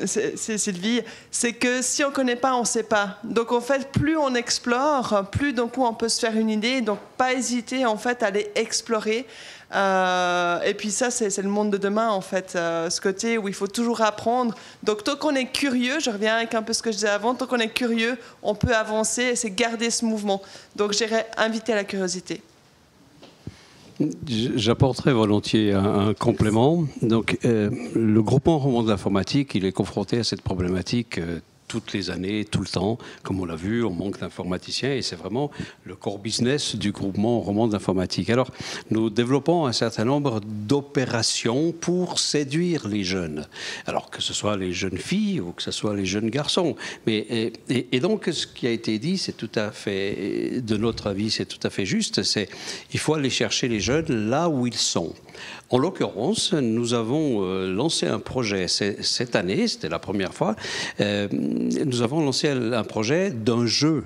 Sylvie, c'est que si on ne connaît pas, on ne sait pas. Donc en fait, plus on explore, plus d'un coup on peut se faire une idée, donc pas hésiter en fait à aller explorer. Et puis ça, c'est le monde de demain, en fait, ce côté où il faut toujours apprendre. Donc tant qu'on est curieux, je reviens avec un peu ce que je disais avant, tant qu'on est curieux, on peut avancer et c'est garder ce mouvement. Donc j'irais inviter à la curiosité. J'apporterai volontiers un complément. Donc, le groupement Romans de l'informatique, il est confronté à cette problématique toutes les années, tout le temps. Comme on l'a vu, on manque d'informaticiens et c'est vraiment le core business du groupement Romans de l'informatique. Alors, nous développons un certain nombre d'opérations pour séduire les jeunes. Alors, que ce soit les jeunes filles ou que ce soit les jeunes garçons. Mais, et donc, ce qui a été dit, c'est tout à fait, de notre avis, c'est tout à fait juste. C'est il faut aller chercher les jeunes là où ils sont. En l'occurrence, nous avons lancé un projet cette année, c'était la première fois, nous avons lancé un projet d'un jeu.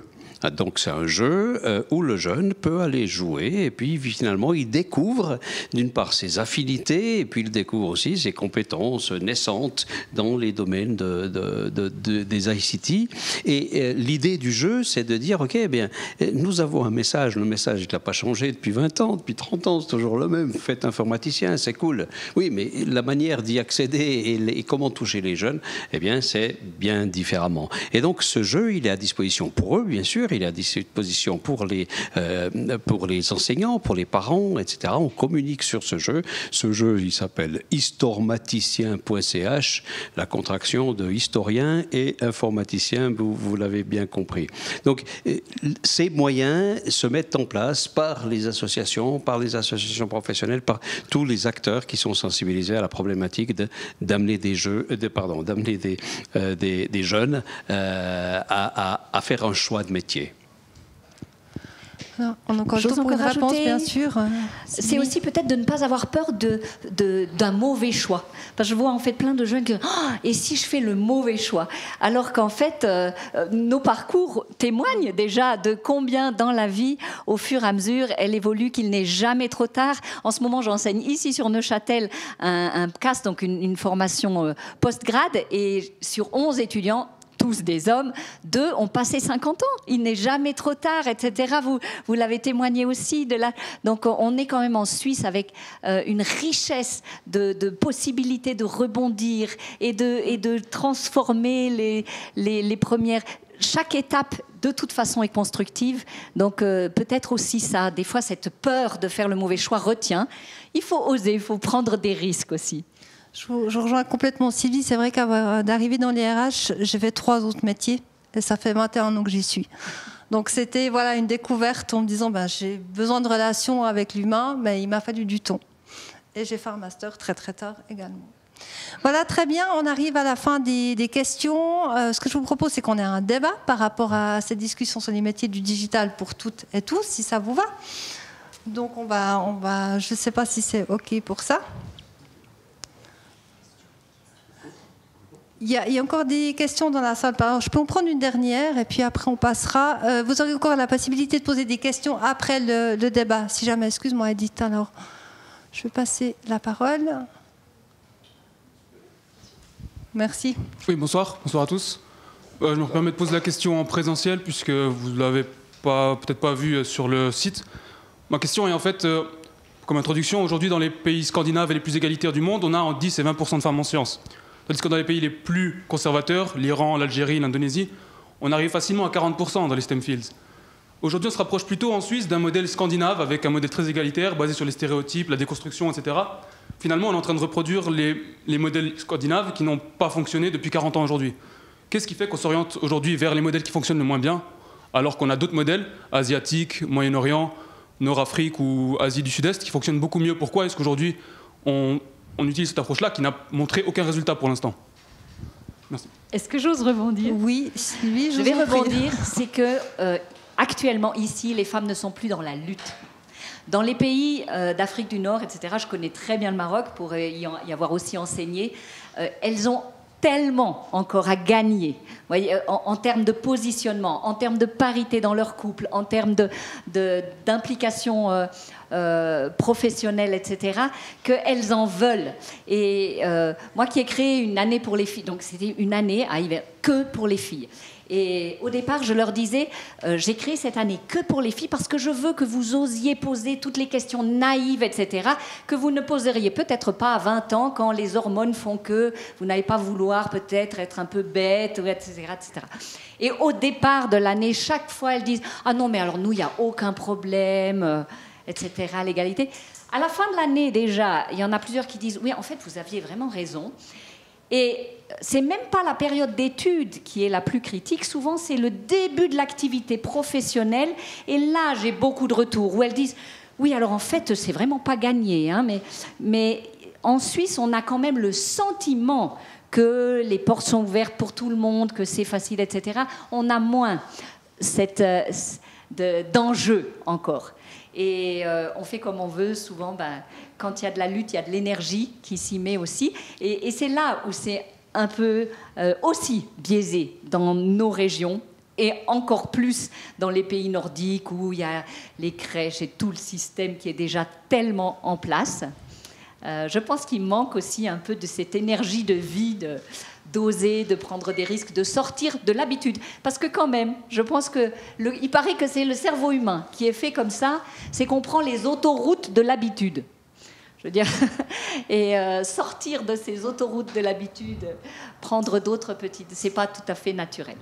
Donc c'est un jeu où le jeune peut aller jouer et puis finalement il découvre d'une part ses affinités et puis il découvre aussi ses compétences naissantes dans les domaines des ICT. Et l'idée du jeu, c'est de dire ok, eh bien, nous avons un message, le message il n'a pas changé depuis 20 ans, depuis 30 ans, c'est toujours le même, faites informaticien, c'est cool. Oui, mais la manière d'y accéder et comment toucher les jeunes, eh bien c'est bien différemment. Et donc ce jeu, il est à disposition pour eux, bien sûr. infrastructures, il est à disposition pour les enseignants, pour les parents, etc. On communique sur ce jeu. Ce jeu, il s'appelle histormaticien.ch, la contraction de historien et informaticien, vous l'avez bien compris. Donc, ces moyens se mettent en place par les associations professionnelles, par tous les acteurs qui sont sensibilisés à la problématique d'amener des jeunes à faire un choix de métier. Alors, on a encore le temps pour une réponse, bien sûr. C'est aussi peut-être de ne pas avoir peur d'un mauvais choix. Parce que je vois en fait plein de jeunes qui disent et si je fais le mauvais choix? Alors qu'en fait, nos parcours témoignent déjà de combien dans la vie, au fur et à mesure, elle évolue, qu'il n'est jamais trop tard. En ce moment, j'enseigne ici sur Neuchâtel un CAS, donc une formation post-grade, et sur 11 étudiants, tous des hommes, 2 ont passé 50 ans. Il n'est jamais trop tard, etc. Vous l'avez témoigné aussi. Donc on est quand même en Suisse avec une richesse de possibilités de rebondir et de transformer les premières... Chaque étape, de toute façon, est constructive. Donc peut-être aussi ça, des fois, cette peur de faire le mauvais choix retient. Il faut oser, il faut prendre des risques aussi. Je rejoins complètement Sylvie. C'est vrai d'arriver dans les RH, j'ai fait 3 autres métiers et ça fait 21 ans que j'y suis. Donc c'était une découverte en me disant j'ai besoin de relations avec l'humain, mais il m'a fallu du temps. Et j'ai fait un master très très tard également. Voilà, très bien, on arrive à la fin des questions. Ce que je vous propose, c'est qu'on ait un débat par rapport à cette discussion sur les métiers du digital pour toutes et tous, si ça vous va. Donc on va je ne sais pas si c'est OK pour ça. Il y a encore des questions dans la salle. Alors, je peux en prendre une dernière et puis après on passera. Vous aurez encore la possibilité de poser des questions après le débat. Si jamais, excuse-moi Edith, alors je vais passer la parole. Merci. Oui, bonsoir à tous. Je me permets de poser la question en présentiel puisque vous ne l'avez peut-être pas vu sur le site. Ma question est en fait, comme introduction, aujourd'hui dans les pays scandinaves et les plus égalitaires du monde, on a entre 10 et 20% de femmes en sciences. Tandis que dans les pays les plus conservateurs, l'Iran, l'Algérie, l'Indonésie, on arrive facilement à 40% dans les STEM fields. Aujourd'hui, on se rapproche plutôt en Suisse d'un modèle scandinave avec un modèle très égalitaire, basé sur les stéréotypes, la déconstruction, etc. Finalement, on est en train de reproduire les modèles scandinaves qui n'ont pas fonctionné depuis 40 ans aujourd'hui. Qu'est-ce qui fait qu'on s'oriente aujourd'hui vers les modèles qui fonctionnent le moins bien, alors qu'on a d'autres modèles, asiatiques, Moyen-Orient, Nord-Afrique ou Asie du Sud-Est, qui fonctionnent beaucoup mieux? Pourquoi est-ce qu'aujourd'hui, on utilise cette approche-là qui n'a montré aucun résultat pour l'instant? Merci. Est-ce que j'ose rebondir? Oui, Sylvie, je vais rebondir. C'est que actuellement, ici, les femmes ne sont plus dans la lutte. Dans les pays d'Afrique du Nord, etc., je connais très bien le Maroc pour y avoir aussi enseigné, elles ont tellement encore à gagner, vous voyez, en termes de positionnement, en termes de parité dans leur couple, en termes d'implication professionnelle, etc., qu'elles en veulent. Et moi qui ai créé une année pour les filles, donc c'était une année à hiver, que pour les filles. Et au départ, je leur disais, j'ai créé cette année que pour les filles parce que je veux que vous osiez poser toutes les questions naïves, etc., que vous ne poseriez peut-être pas à 20 ans quand les hormones font que vous n'allez pas vouloir peut-être être un peu bête, etc., etc. Et au départ de l'année, chaque fois, elles disent « Ah non, mais alors nous, il n'y a aucun problème, etc., l'égalité ». À la fin de l'année, déjà, il y en a plusieurs qui disent « Oui, en fait, vous aviez vraiment raison ». Et c'est même pas la période d'études qui est la plus critique, souvent c'est le début de l'activité professionnelle, et là j'ai beaucoup de retours où elles disent oui, alors en fait c'est vraiment pas gagné, hein, mais en Suisse on a quand même le sentiment que les portes sont ouvertes pour tout le monde, que c'est facile, etc. On a moins d'enjeux encore. Et on fait comme on veut, souvent, quand il y a de la lutte, il y a de l'énergie qui s'y met aussi. Et c'est là où c'est un peu aussi biaisé dans nos régions, et encore plus dans les pays nordiques où il y a les crèches et tout le système qui est déjà tellement en place. Je pense qu'il manque aussi un peu de cette énergie de vie, d'oser, de prendre des risques, de sortir de l'habitude. Parce que quand même, je pense il paraît que c'est le cerveau humain qui est fait comme ça, c'est qu'on prend les autoroutes de l'habitude. Je veux dire, et sortir de ces autoroutes de l'habitude, prendre d'autres petites, c'est pas tout à fait naturel.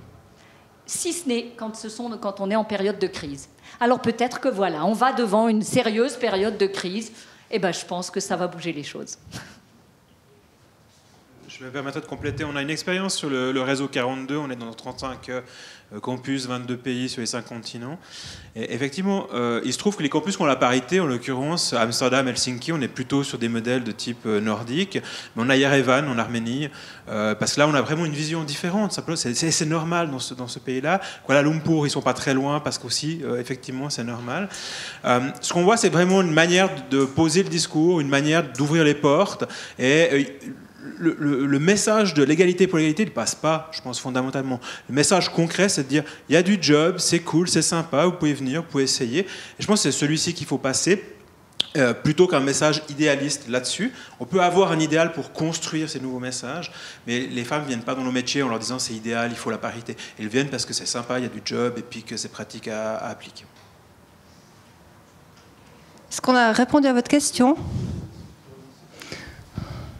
si ce n'est quand on est en période de crise. Alors peut-être que voilà, on va devant une sérieuse période de crise, et ben je pense que ça va bouger les choses. Je me permettrai de compléter. On a une expérience sur le réseau 42. On est dans 35 campus, 22 pays sur les 5 continents. Et effectivement, il se trouve que les campus qui ont la parité, en l'occurrence Amsterdam, Helsinki, on est plutôt sur des modèles de type nordique. Mais on a Yerevan en Arménie, parce que là, on a vraiment une vision différente. C'est normal dans ce pays-là. Kuala Lumpur, ils sont pas très loin, parce qu'aussi, effectivement, c'est normal. Ce qu'on voit, c'est vraiment une manière de poser le discours, une manière d'ouvrir les portes. Et le message de l'égalité pour l'égalité ne passe pas, je pense, fondamentalement. Le message concret, c'est de dire, il y a du job, c'est cool, c'est sympa, vous pouvez venir, vous pouvez essayer. Et je pense que c'est celui-ci qu'il faut passer, plutôt qu'un message idéaliste là-dessus. On peut avoir un idéal pour construire ces nouveaux messages, mais les femmes ne viennent pas dans nos métiers en leur disant c'est idéal, il faut la parité. Elles viennent parce que c'est sympa, il y a du job, et puis que c'est pratique à appliquer. Est-ce qu'on a répondu à votre question ?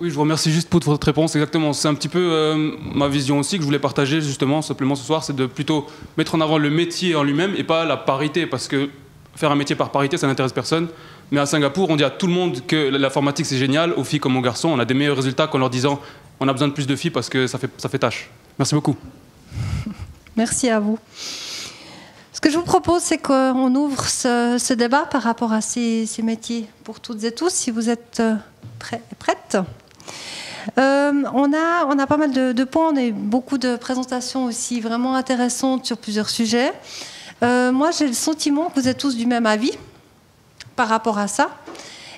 Oui, je vous remercie juste pour votre réponse. Exactement, c'est un petit peu ma vision aussi que je voulais partager justement simplement ce soir, c'est de plutôt mettre en avant le métier en lui-même et pas la parité, parce que faire un métier par parité, ça n'intéresse personne. Mais à Singapour, on dit à tout le monde que l'informatique c'est génial, aux filles comme aux garçons, on a des meilleurs résultats qu'en leur disant on a besoin de plus de filles parce que ça fait tâche. Merci beaucoup. Merci à vous. Ce que je vous propose, c'est qu'on ouvre ce débat par rapport à ces métiers pour toutes et tous, si vous êtes prêts et prêtes. On a pas mal de points, on a eu beaucoup de présentations aussi vraiment intéressantes sur plusieurs sujets. Moi, j'ai le sentiment que vous êtes tous du même avis par rapport à ça.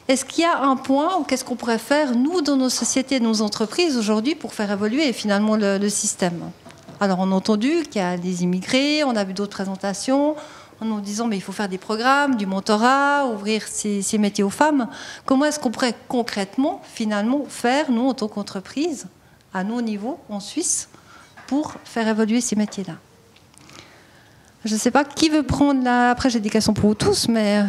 Est-ce qu'il y a un point, ou qu'est-ce qu'on pourrait faire, nous, dans nos sociétés, nos entreprises, aujourd'hui, pour faire évoluer finalement le système ? Alors, on a entendu qu'il y a des immigrés, on a vu d'autres présentations, en nous disant mais il faut faire des programmes, du mentorat, ouvrir ces métiers aux femmes. Comment est-ce qu'on pourrait concrètement, finalement, faire, nous, en tant qu'entreprise, à nos niveaux, en Suisse, pour faire évoluer ces métiers-là ? Je ne sais pas qui veut prendre la... Après, j'ai des questions pour vous tous, mais...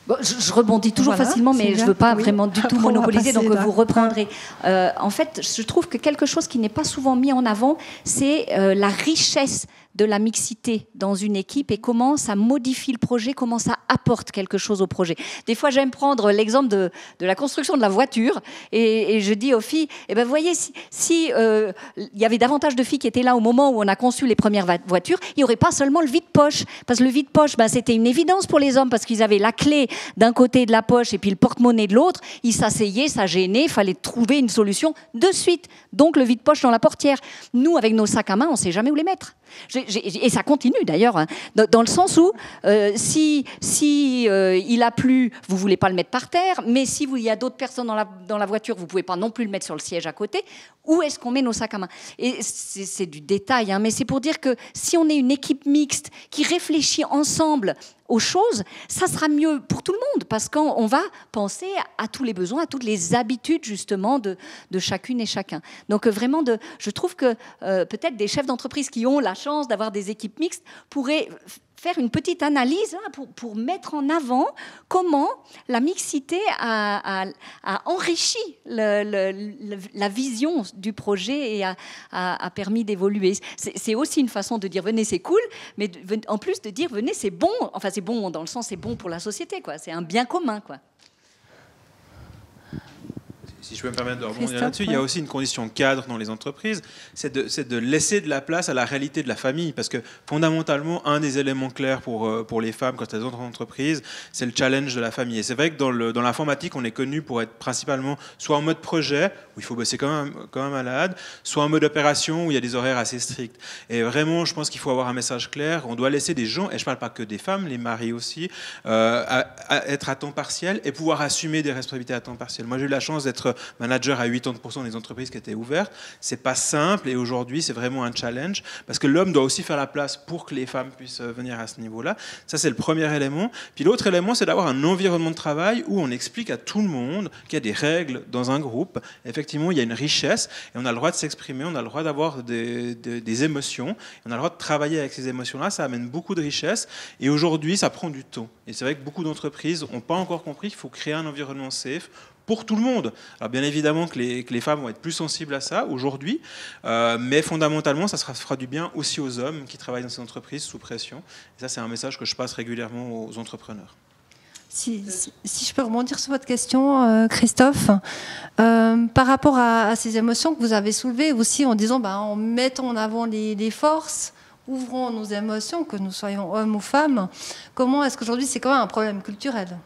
Bon, je rebondis toujours facilement, mais je ne veux pas vraiment du tout monopoliser, donc vous reprendrez. En fait, je trouve que quelque chose qui n'est pas souvent mis en avant, c'est la richesse de la mixité dans une équipe et comment ça modifie le projet, comment ça apporte quelque chose au projet. Des fois, j'aime prendre l'exemple de la construction de la voiture et je dis aux filles, eh ben, voyez, si y avait davantage de filles qui étaient là au moment où on a conçu les premières voitures, il n'y aurait pas seulement le vide-poche. Parce que le vide-poche, ben, c'était une évidence pour les hommes parce qu'ils avaient la clé d'un côté de la poche et puis le porte-monnaie de l'autre. Ils s'asseyaient, ça gênait, il fallait trouver une solution de suite. Donc le vide-poche dans la portière. Nous, avec nos sacs à main, on ne sait jamais où les mettre. Et ça continue d'ailleurs, hein, dans le sens où si il a plu, vous ne voulez pas le mettre par terre, mais si il y a d'autres personnes dans la voiture, vous ne pouvez pas non plus le mettre sur le siège à côté. Où est-ce qu'on met nos sacs à main ? Et c'est du détail, hein, mais c'est pour dire que si on est une équipe mixte qui réfléchit ensemble aux choses, ça sera mieux pour tout le monde parce qu'on va penser à tous les besoins, à toutes les habitudes justement de chacune et chacun. Donc vraiment, je trouve que peut-être des chefs d'entreprise qui ont la chance d'avoir des équipes mixtes pourraient faire une petite analyse hein, pour mettre en avant comment la mixité a enrichi la vision du projet et a permis d'évoluer. C'est aussi une façon de dire venez, c'est cool, mais en plus de dire venez, c'est bon. Enfin, c'est bon dans le sens c'est bon pour la société, quoi. C'est un bien commun, quoi. Si je peux me permettre de rebondir là-dessus, il y a aussi une condition cadre dans les entreprises, c'est de laisser de la place à la réalité de la famille, parce que fondamentalement, un des éléments clairs pour les femmes quand elles entrent en entreprise, c'est le challenge de la famille. Et c'est vrai que dans l'informatique, on est connu pour être principalement soit en mode projet, où il faut bosser comme un malade, soit en mode opération, où il y a des horaires assez stricts. Et vraiment, je pense qu'il faut avoir un message clair, on doit laisser des gens, et je ne parle pas que des femmes, les maris aussi, être à temps partiel et pouvoir assumer des responsabilités à temps partiel. Moi, j'ai eu la chance d'être manager à 80% des entreprises qui étaient ouvertes. C'est pas simple et aujourd'hui c'est vraiment un challenge parce que l'homme doit aussi faire la place pour que les femmes puissent venir à ce niveau-là. Ça c'est le premier élément. Puis l'autre élément c'est d'avoir un environnement de travail où on explique à tout le monde qu'il y a des règles dans un groupe. Effectivement il y a une richesse et on a le droit de s'exprimer, on a le droit d'avoir des émotions, et on a le droit de travailler avec ces émotions-là. Ça amène beaucoup de richesse et aujourd'hui ça prend du temps. Et c'est vrai que beaucoup d'entreprises n'ont pas encore compris qu'il faut créer un environnement safe pour tout le monde. Alors bien évidemment que les femmes vont être plus sensibles à ça aujourd'hui, mais fondamentalement, ça fera du bien aussi aux hommes qui travaillent dans ces entreprises sous pression. Et ça, c'est un message que je passe régulièrement aux entrepreneurs. Si je peux rebondir sur votre question, Christophe, par rapport à ces émotions que vous avez soulevées aussi en disant, en mettant en avant les forces, ouvrons nos émotions, que nous soyons hommes ou femmes, comment est-ce qu'aujourd'hui c'est quand même un problème culturel ?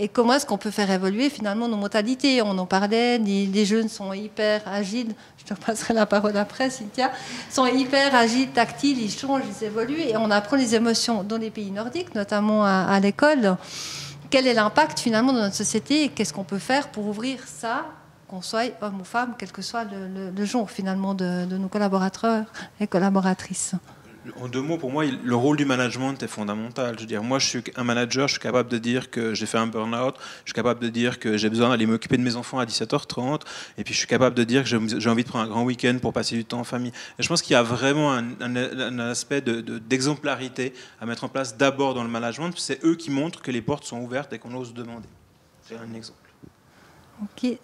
Et comment est-ce qu'on peut faire évoluer finalement nos mentalités ? On en parlait, les jeunes sont hyper agiles, je te repasserai la parole après, Cynthia, sont hyper agiles, tactiles, ils changent, ils évoluent, et on apprend les émotions dans les pays nordiques, notamment à l'école. Quel est l'impact finalement de notre société et qu'est-ce qu'on peut faire pour ouvrir ça, qu'on soit homme ou femme, quel que soit le genre finalement de nos collaborateurs et collaboratrices ? En 2 mots, pour moi, le rôle du management est fondamental. Je veux dire, moi, je suis un manager, je suis capable de dire que j'ai fait un burn-out, je suis capable de dire que j'ai besoin d'aller m'occuper de mes enfants à 17h30, et puis je suis capable de dire que j'ai envie de prendre un grand week-end pour passer du temps en famille. Et je pense qu'il y a vraiment un aspect d'exemplarité à mettre en place d'abord dans le management. C'est eux qui montrent que les portes sont ouvertes et qu'on ose demander. C'est un exemple. Okay,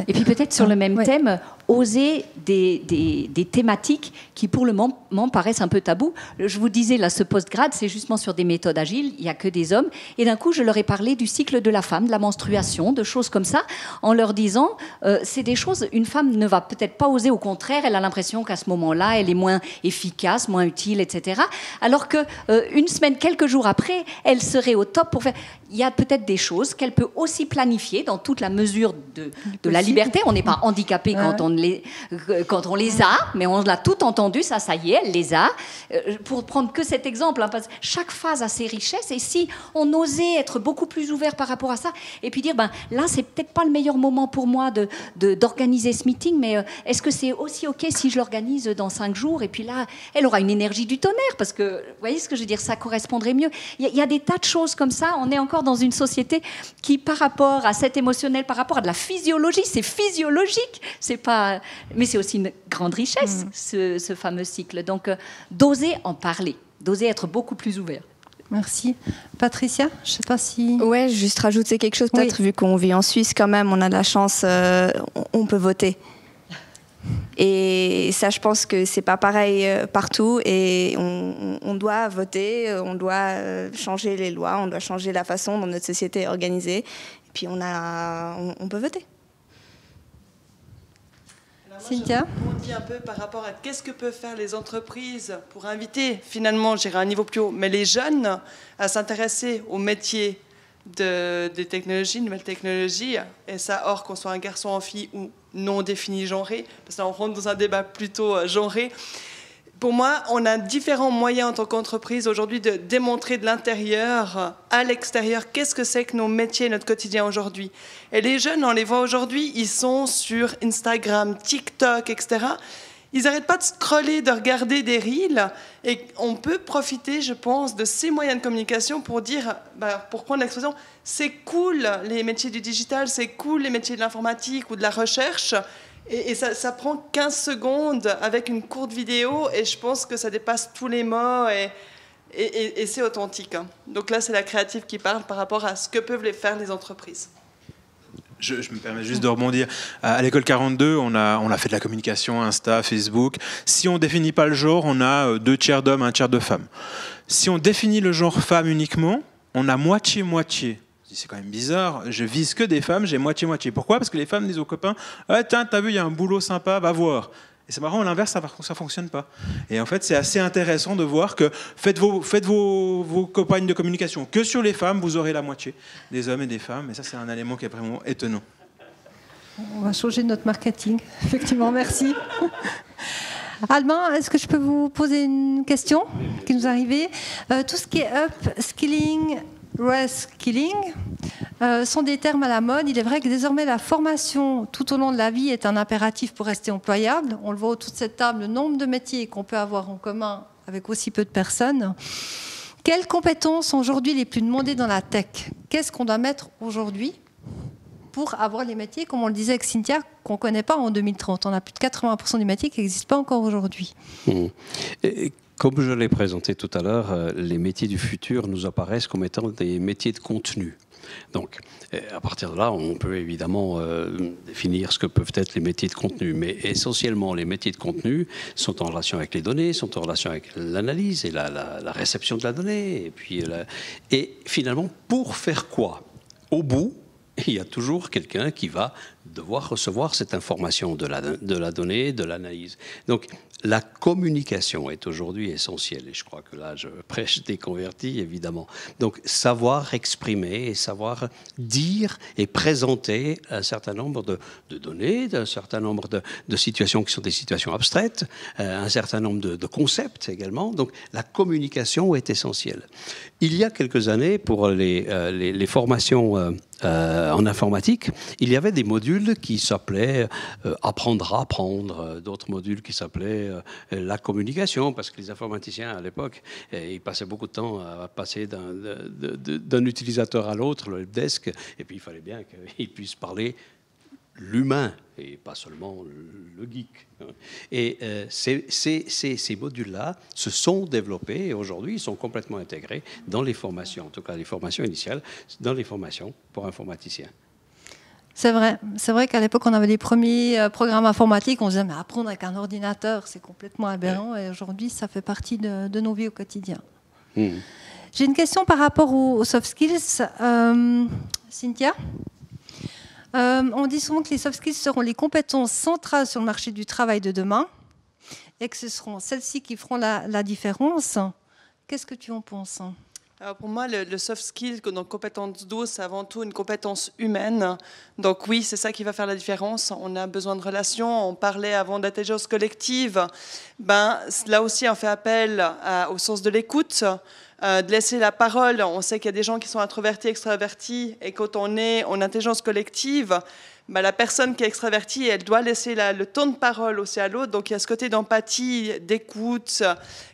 Et puis peut-être sur le même thème, oser des thématiques qui pour le moment paraissent un peu tabous. Je vous disais, là, ce post-grade, c'est justement sur des méthodes agiles, il n'y a que des hommes. Et d'un coup, je leur ai parlé du cycle de la femme, de la menstruation, de choses comme ça, en leur disant, c'est des choses, une femme ne va peut-être pas oser, au contraire, elle a l'impression qu'à ce moment-là, elle est moins efficace, moins utile, etc. Alors que une semaine, quelques jours après, elle serait au top pour faire... Il y a peut-être des choses qu'elle peut aussi planifier dans toute la mesure de la liberté. On n'est pas handicapé quand on les a, mais on l'a tout entendu, ça y est, elle les a. Pour prendre que cet exemple, parce que chaque phase a ses richesses, et si on osait être beaucoup plus ouvert par rapport à ça, et puis dire, là, c'est peut-être pas le meilleur moment pour moi d'organiser ce meeting, mais est-ce que c'est aussi OK si je l'organise dans 5 jours, et puis là, elle aura une énergie du tonnerre, parce que, vous voyez ce que je veux dire, ça correspondrait mieux. Il y a des tas de choses comme ça, on est encore dans une société qui, par rapport à cet émotionnel, par rapport à de la physiologie, c'est physiologique, c'est pas... mais c'est aussi une grande richesse, ce fameux cycle. Donc, d'oser en parler, d'oser être beaucoup plus ouvert. Merci. Patricia, je ne sais pas si... Ouais, juste rajouter quelque chose peut-être, vu qu'on vit en Suisse quand même, on a de la chance, on peut voter. Et ça, je pense que c'est pas pareil partout, et on doit voter, on doit changer les lois, on doit changer la façon dont notre société est organisée, et puis on peut voter. Cynthia ? Je rebondis un peu par rapport à qu'est-ce que peuvent faire les entreprises pour inviter, finalement, j'irai à un niveau plus haut, mais les jeunes à s'intéresser aux métiers des technologies, nouvelles technologies, et ça, hors qu'on soit un garçon, en fille ou non défini genré, parce que là, on rentre dans un débat plutôt genré. Pour moi, on a différents moyens en tant qu'entreprise aujourd'hui de démontrer de l'intérieur à l'extérieur qu'est-ce que c'est que nos métiers, notre quotidien aujourd'hui. Et les jeunes, on les voit aujourd'hui, ils sont sur Instagram, TikTok, etc. Ils n'arrêtent pas de scroller, de regarder des reels, et on peut profiter, je pense, de ces moyens de communication pour dire, pour prendre l'expression, c'est cool les métiers du digital, c'est cool les métiers de l'informatique ou de la recherche. Et ça prend 15 secondes avec une courte vidéo, et je pense que ça dépasse tous les mots, et c'est authentique. Donc là, c'est la créative qui parle par rapport à ce que peuvent faire les entreprises. Je me permets juste de rebondir. À l'école 42, on a fait de la communication, Insta, Facebook. Si on ne définit pas le genre, on a 2 tiers d'hommes, 1 tiers de femmes. Si on définit le genre femme uniquement, on a moitié-moitié. C'est quand même bizarre, je vise que des femmes, j'ai moitié-moitié. Pourquoi ? Parce que les femmes disent aux copains, tiens, t'as vu, il y a un boulot sympa, va voir. Et c'est marrant, à l'inverse, ça ne fonctionne pas. Et en fait, c'est assez intéressant de voir que faites vos campagnes de communication que sur les femmes, vous aurez la moitié des hommes et des femmes. Et ça, c'est un élément qui est vraiment étonnant. On va changer notre marketing. Effectivement, merci. Albin, est-ce que je peux vous poser une question qui nous est arrivée ? Tout ce qui est upskilling, reskilling sont des termes à la mode. Il est vrai que désormais la formation tout au long de la vie est un impératif pour rester employable. On le voit autour de cette table, le nombre de métiers qu'on peut avoir en commun avec aussi peu de personnes. Quelles compétences sont aujourd'hui les plus demandées dans la tech ? Qu'est-ce qu'on doit mettre aujourd'hui pour avoir les métiers, comme on le disait avec Cynthia, qu'on ne connaît pas en 2030 ? On a plus de 80% des métiers qui n'existent pas encore aujourd'hui. Comme je l'ai présenté tout à l'heure, les métiers du futur nous apparaissent comme étant des métiers de contenu. Donc, à partir de là, on peut évidemment définir ce que peuvent être les métiers de contenu. Mais essentiellement, les métiers de contenu sont en relation avec les données, sont en relation avec l'analyse et la réception de la donnée. Et finalement, pour faire quoi? Au bout, il y a toujours quelqu'un qui va devoir recevoir cette information de la donnée, de l'analyse. Donc, la communication est aujourd'hui essentielle. Et je crois que là, je prêche des convertis, évidemment. Donc, savoir exprimer et savoir dire et présenter un certain nombre de données, un certain nombre de situations qui sont des situations abstraites, un certain nombre de concepts également. Donc, la communication est essentielle. Il y a quelques années, pour les formations en informatique, il y avait des modules qui s'appelaient apprendre à apprendre, d'autres modules qui s'appelaient la communication, parce que les informaticiens à l'époque, ils passaient beaucoup de temps à passer d'un utilisateur à l'autre, le helpdesk, et puis il fallait bien qu'ils puissent parler l'humain et pas seulement le geek. Et ces modules-là se sont développés et aujourd'hui ils sont complètement intégrés dans les formations, en tout cas les formations initiales, dans les formations pour informaticiens. C'est vrai qu'à l'époque, on avait les premiers programmes informatiques, on se disait, mais apprendre avec un ordinateur, c'est complètement aberrant, et aujourd'hui, ça fait partie de nos vies au quotidien. J'ai une question par rapport aux soft skills. Cynthia, on dit souvent que les soft skills seront les compétences centrales sur le marché du travail de demain, et que ce seront celles-ci qui feront la différence. Qu'est-ce que tu en penses ? Alors pour moi, le soft skill, donc compétence 12, c'est avant tout une compétence humaine. Donc oui, c'est ça qui va faire la différence. On a besoin de relations. On parlait avant d'intelligence collective. Là aussi, on fait appel au sens de l'écoute, de laisser la parole. On sait qu'il y a des gens qui sont introvertis, extravertis, et quand on est en intelligence collective, la personne qui est extravertie, elle doit laisser le temps de parole aussi à l'autre. Donc il y a ce côté d'empathie, d'écoute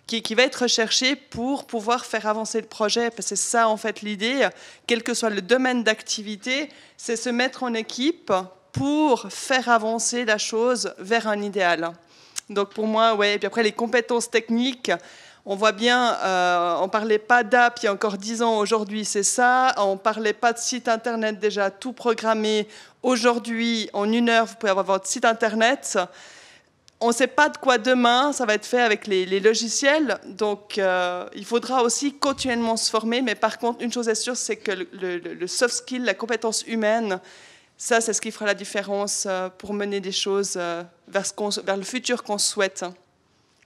qui va être recherché pour pouvoir faire avancer le projet. Parce que c'est ça en fait l'idée, quel que soit le domaine d'activité, c'est se mettre en équipe pour faire avancer la chose vers un idéal. Donc pour moi, ouais. Et puis après les compétences techniques, on voit bien, on ne parlait pas d'app il y a encore 10 ans, aujourd'hui c'est ça. On ne parlait pas de site internet déjà tout programmé. Aujourd'hui, en 1 heure, vous pouvez avoir votre site internet. On ne sait pas de quoi demain, ça va être fait avec les logiciels. Donc il faudra aussi continuellement se former. Mais par contre, une chose est sûre, c'est que le soft skill, la compétence humaine, ça c'est ce qui fera la différence pour mener des choses vers le futur qu'on souhaite.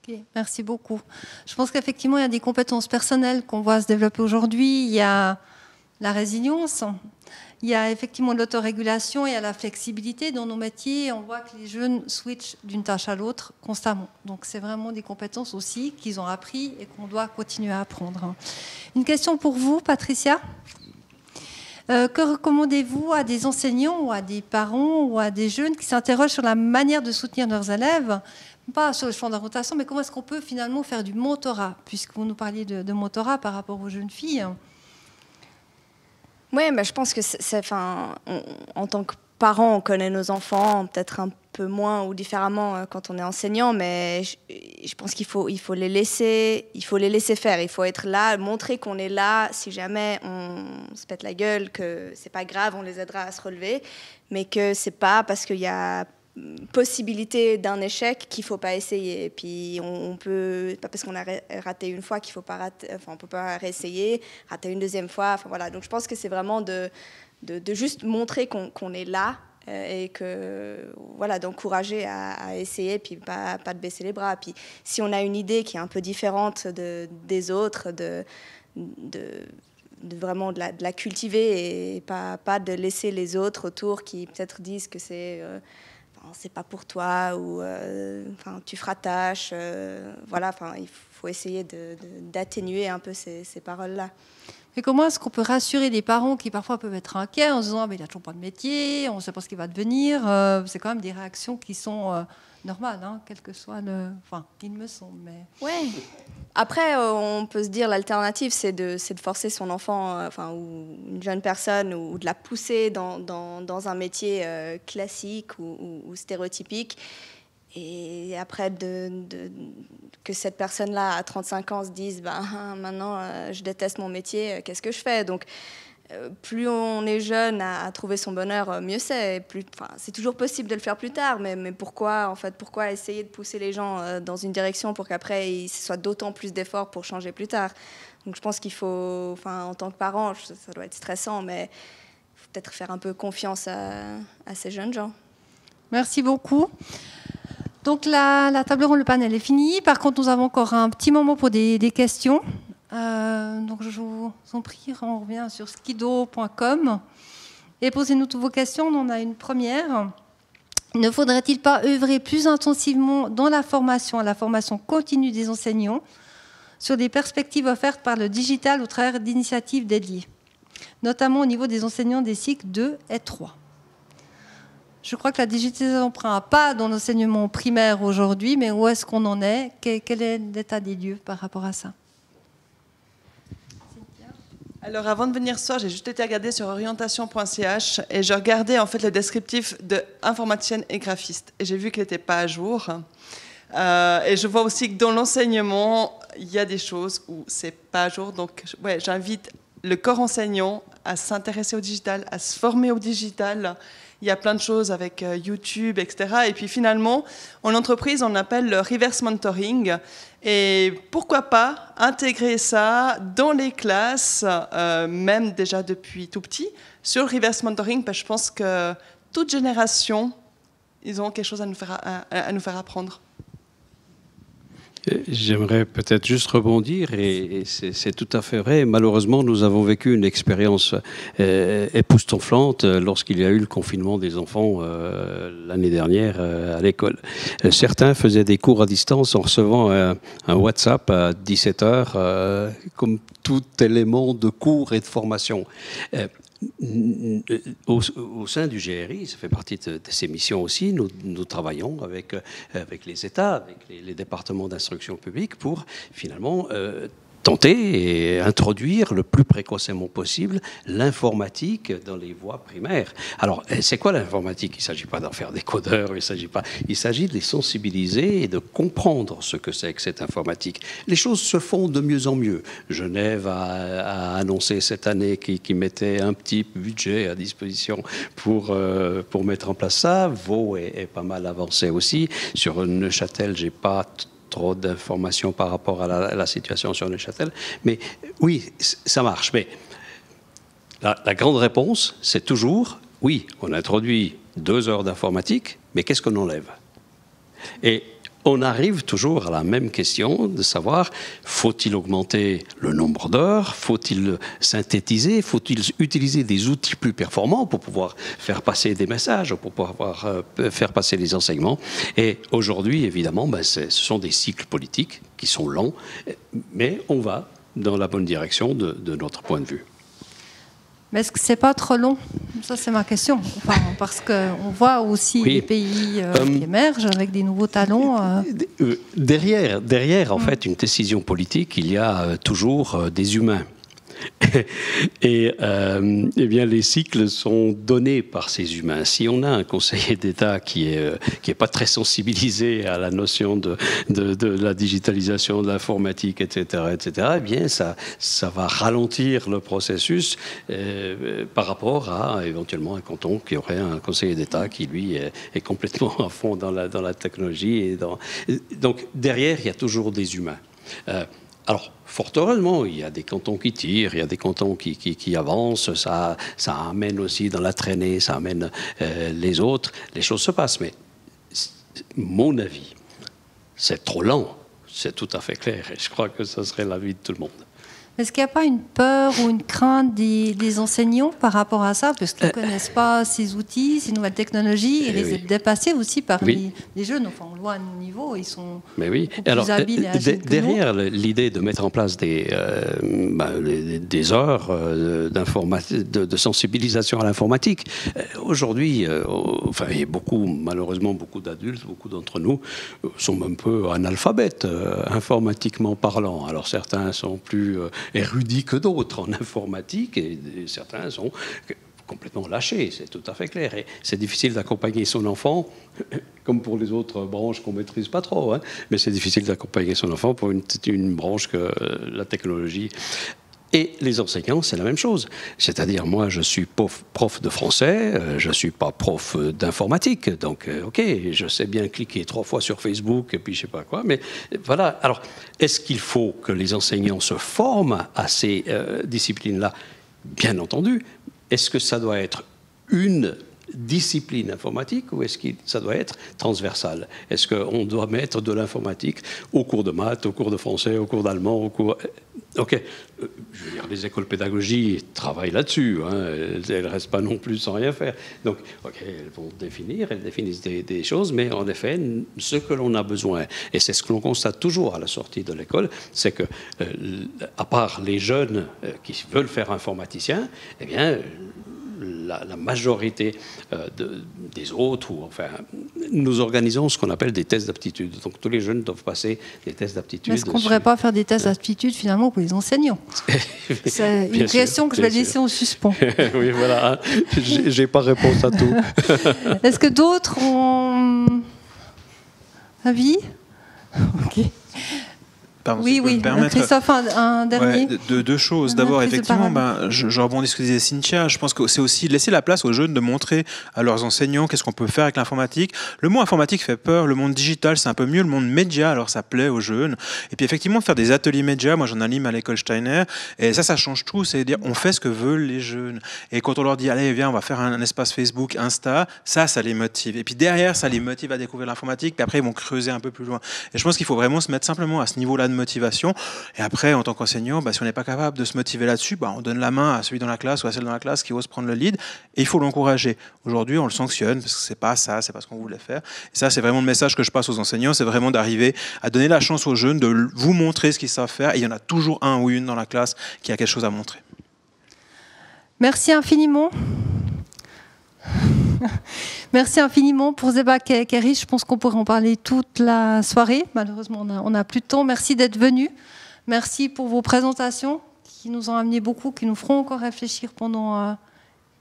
Okay, merci beaucoup. Je pense qu'effectivement, il y a des compétences personnelles qu'on voit se développer aujourd'hui. Il y a la résilience, il y a effectivement l'autorégulation, il y a la flexibilité. Dans nos métiers, on voit que les jeunes switchent d'une tâche à l'autre constamment. Donc, c'est vraiment des compétences aussi qu'ils ont appris et qu'on doit continuer à apprendre. Une question pour vous, Patricia. Que recommandez-vous à des enseignants ou à des parents ou à des jeunes qui s'interrogent sur la manière de soutenir leurs élèves ? Pas sur le champ d'orientation, mais comment est-ce qu'on peut finalement faire du mentorat, puisque vous nous parliez de mentorat par rapport aux jeunes filles. Oui, mais je pense que en tant que parents, on connaît nos enfants peut-être un peu moins ou différemment quand on est enseignant, mais je pense qu'il faut les laisser faire. Il faut être là, montrer qu'on est là. Si jamais on se pète la gueule, que c'est pas grave, on les aidera à se relever, mais que c'est pas parce qu'il y a possibilité d'un échec qu'il faut pas essayer. Et puis on peut pas parce qu'on a raté une fois qu'il faut pas rater, on peut pas réessayer, rater une deuxième fois. Voilà. Donc je pense que c'est vraiment de juste montrer qu'on est là et que voilà, d'encourager à essayer, puis pas de baisser les bras. Puis si on a une idée qui est un peu différente des autres, de vraiment de la cultiver et pas de laisser les autres autour qui peut-être disent que c'est pas pour toi ou tu feras tâche. Voilà, il faut essayer d'atténuer un peu ces paroles-là. Et comment est-ce qu'on peut rassurer les parents qui parfois peuvent être inquiets en se disant il n'a toujours pas de métier, on ne sait pas ce qu'il va devenir. C'est quand même des réactions qui sont normales, hein, quel que soit le... Enfin, il me semble, mais... Ouais. Après, on peut se dire l'alternative, c'est de forcer son enfant, ou une jeune personne, ou de la pousser dans un métier classique ou stéréotypique. Et après, que cette personne-là, à 35 ans, se dise maintenant, je déteste mon métier, qu'est-ce que je fais? Donc, plus on est jeune à trouver son bonheur, mieux c'est. C'est toujours possible de le faire plus tard, mais pourquoi essayer de pousser les gens dans une direction pour qu'après, il soit d'autant plus d'efforts pour changer plus tard? Donc, je pense qu'il faut, en tant que parent, ça doit être stressant, mais il faut peut-être faire un peu confiance à ces jeunes gens. Merci beaucoup. Donc la table ronde, le panel est fini. Par contre, nous avons encore un petit moment pour des questions. Donc je vous en prie, on revient sur skido.com et posez-nous toutes vos questions. On en a une première. Ne faudrait-il pas œuvrer plus intensivement dans la formation continue des enseignants sur des perspectives offertes par le digital au travers d'initiatives dédiées, notamment au niveau des enseignants des cycles 2 et 3? Je crois que la digitalisation prend un pas dans l'enseignement primaire aujourd'hui, mais où est-ce qu'on en est? Quel est l'état des lieux par rapport à ça? Alors avant de venir ce soir, j'ai juste été regarder sur orientation.ch et je regardais en fait le descriptif de informaticienne et graphiste. Et j'ai vu qu'il n'était pas à jour. Et je vois aussi que dans l'enseignement, il y a des choses où c'est pas à jour. Donc ouais, j'invite le corps enseignant à s'intéresser au digital, à se former au digital. Il y a plein de choses avec YouTube, etc. Et puis finalement, en entreprise, on appelle le reverse mentoring. Et pourquoi pas intégrer ça dans les classes, même déjà depuis tout petit, sur le reverse mentoring, parce que je pense que toute génération, ils ont quelque chose à nous faire apprendre. J'aimerais peut-être juste rebondir, et c'est tout à fait vrai. Malheureusement, nous avons vécu une expérience époustouflante lorsqu'il y a eu le confinement des enfants l'année dernière à l'école. Certains faisaient des cours à distance en recevant un WhatsApp à 17h, comme tout élément de cours et de formation. Au sein du GRI, ça fait partie de ces missions aussi, nous travaillons avec les États, avec les départements d'instruction publique pour finalement tenter et introduire le plus précocement possible l'informatique dans les voies primaires. Alors, c'est quoi l'informatique? Il ne s'agit pas d'en faire des codeurs, il s'agit de les sensibiliser et de comprendre ce que c'est que cette informatique. Les choses se font de mieux en mieux. Genève a annoncé cette année qu'il mettait un petit budget à disposition pour mettre en place ça. Vaud est pas mal avancé aussi. Sur Neuchâtel, j'ai pas trop d'informations par rapport à la situation sur Neuchâtel. Mais oui, ça marche. Mais la grande réponse, c'est toujours, oui, on introduit 2 heures d'informatique, mais qu'est-ce qu'on enlève? Et on arrive toujours à la même question de savoir, faut-il augmenter le nombre d'heures? Faut-il synthétiser? Faut-il utiliser des outils plus performants pour pouvoir faire passer des messages, pour pouvoir faire passer les enseignements? Et aujourd'hui, évidemment, ce sont des cycles politiques qui sont lents, mais on va dans la bonne direction de notre point de vue. Mais est-ce que c'est pas trop long? Ça, c'est ma question. Enfin, parce qu'on voit aussi des pays qui émergent avec des nouveaux talents. Derrière, en fait, une décision politique, il y a toujours des humains. Et eh bien, les cycles sont donnés par ces humains. Si on a un conseiller d'État qui est pas très sensibilisé à la notion de la digitalisation, de l'informatique, etc., eh bien, ça va ralentir le processus par rapport à éventuellement un canton qui aurait un conseiller d'État qui, lui, est complètement à fond dans la technologie. Donc, derrière, il y a toujours des humains. Alors, fort heureusement, il y a des cantons qui tirent, il y a des cantons qui avancent, ça amène aussi dans la traînée, ça amène les autres, les choses se passent. Mais mon avis, c'est trop lent, c'est tout à fait clair, et je crois que ce serait l'avis de tout le monde. Est-ce qu'il n'y a pas une peur ou une crainte des enseignants par rapport à ça? Parce qu'ils ne connaissent pas ces outils, ces nouvelles technologies. Ils risquent d'être dépassés aussi par les jeunes. Enfin, on voit à nos niveaux, ils sont plus habiles et agiles que derrière l'idée de mettre en place des heures de sensibilisation à l'informatique, aujourd'hui, il y a malheureusement beaucoup d'adultes, beaucoup d'entre nous sont un peu analphabètes, informatiquement parlant. Alors certains sont plus érudits que d'autres en informatique et certains sont complètement lâché, c'est tout à fait clair. Et c'est difficile d'accompagner son enfant, comme pour les autres branches qu'on ne maîtrise pas trop, hein, mais c'est difficile d'accompagner son enfant pour une branche que la technologie. Et les enseignants, c'est la même chose. C'est-à-dire, moi, je suis prof de français, je ne suis pas prof d'informatique. Donc, OK, je sais bien cliquer 3 fois sur Facebook et puis je ne sais pas quoi. Mais voilà. Alors, est-ce qu'il faut que les enseignants se forment à ces disciplines-là? Bien entendu. Est-ce que ça doit être une discipline informatique ou est-ce que ça doit être transversal? Est-ce qu'on doit mettre de l'informatique au cours de maths, au cours de français, au cours d'allemand, au cours... OK. Je veux dire, les écoles pédagogiques travaillent là-dessus. Hein. Elles ne restent pas non plus sans rien faire. Donc, OK, elles vont elles définissent des choses, mais en effet, ce que l'on a besoin, et c'est ce que l'on constate toujours à la sortie de l'école, c'est que, à part les jeunes qui veulent faire informaticien, eh bien... La majorité des autres, ou enfin, nous organisons ce qu'on appelle des tests d'aptitude. Donc tous les jeunes doivent passer des tests d'aptitude. Est-ce qu'on ne pourrait pas faire des tests d'aptitude finalement pour les enseignants? C'est une question que je vais laisser en suspens. Oui, voilà, j'ai pas réponse à tout. Est-ce que d'autres ont avis? Ok. Pardon, oui, si oui. Christophe, un dernier. Ouais, deux choses. D'abord, effectivement, je rebondis sur ce que disait Cynthia. Je pense que c'est aussi laisser la place aux jeunes de montrer à leurs enseignants qu'est-ce qu'on peut faire avec l'informatique. Le mot informatique fait peur. Le monde digital, c'est un peu mieux. Le monde média, alors ça plaît aux jeunes. Et puis effectivement, faire des ateliers médias. Moi, j'en anime à l'école Steiner. Et ça change tout. C'est dire, on fait ce que veulent les jeunes. Et quand on leur dit, allez, viens, on va faire un espace Facebook, Insta, ça les motive. Et puis derrière, ça les motive à découvrir l'informatique. Puis après, ils vont creuser un peu plus loin. Et je pense qu'il faut vraiment se mettre simplement à ce niveau-là de motivation. Et après, en tant qu'enseignant, si on n'est pas capable de se motiver là-dessus, on donne la main à celui dans la classe ou à celle dans la classe qui ose prendre le lead. Et il faut l'encourager. Aujourd'hui, on le sanctionne parce que c'est pas ça, c'est pas ce qu'on voulait faire. Et ça, c'est vraiment le message que je passe aux enseignants, c'est vraiment d'arriver à donner la chance aux jeunes de vous montrer ce qu'ils savent faire. Et il y en a toujours un ou une dans la classe qui a quelque chose à montrer. Merci infiniment. Merci infiniment pour ce débat qui est riche. Je pense qu'on pourrait en parler toute la soirée. Malheureusement, on n'a plus de temps. Merci d'être venus. Merci pour vos présentations qui nous ont amené beaucoup, qui nous feront encore réfléchir pendant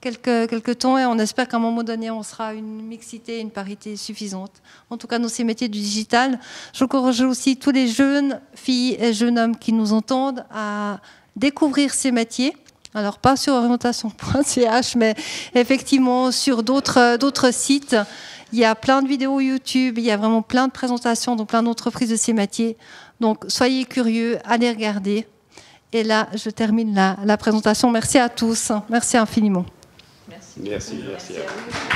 quelques temps. Et on espère qu'à un moment donné, on sera une mixité, une parité suffisante. En tout cas, dans ces métiers du digital. J'encourage aussi tous les jeunes filles et jeunes hommes qui nous entendent à découvrir ces métiers. Alors, pas sur orientation.ch, mais effectivement sur d'autres sites. Il y a plein de vidéos YouTube, il y a vraiment plein de présentations dans plein d'entreprises de ces métiers. Donc, soyez curieux, allez regarder. Et là, je termine la présentation. Merci à tous. Merci infiniment. Merci à vous.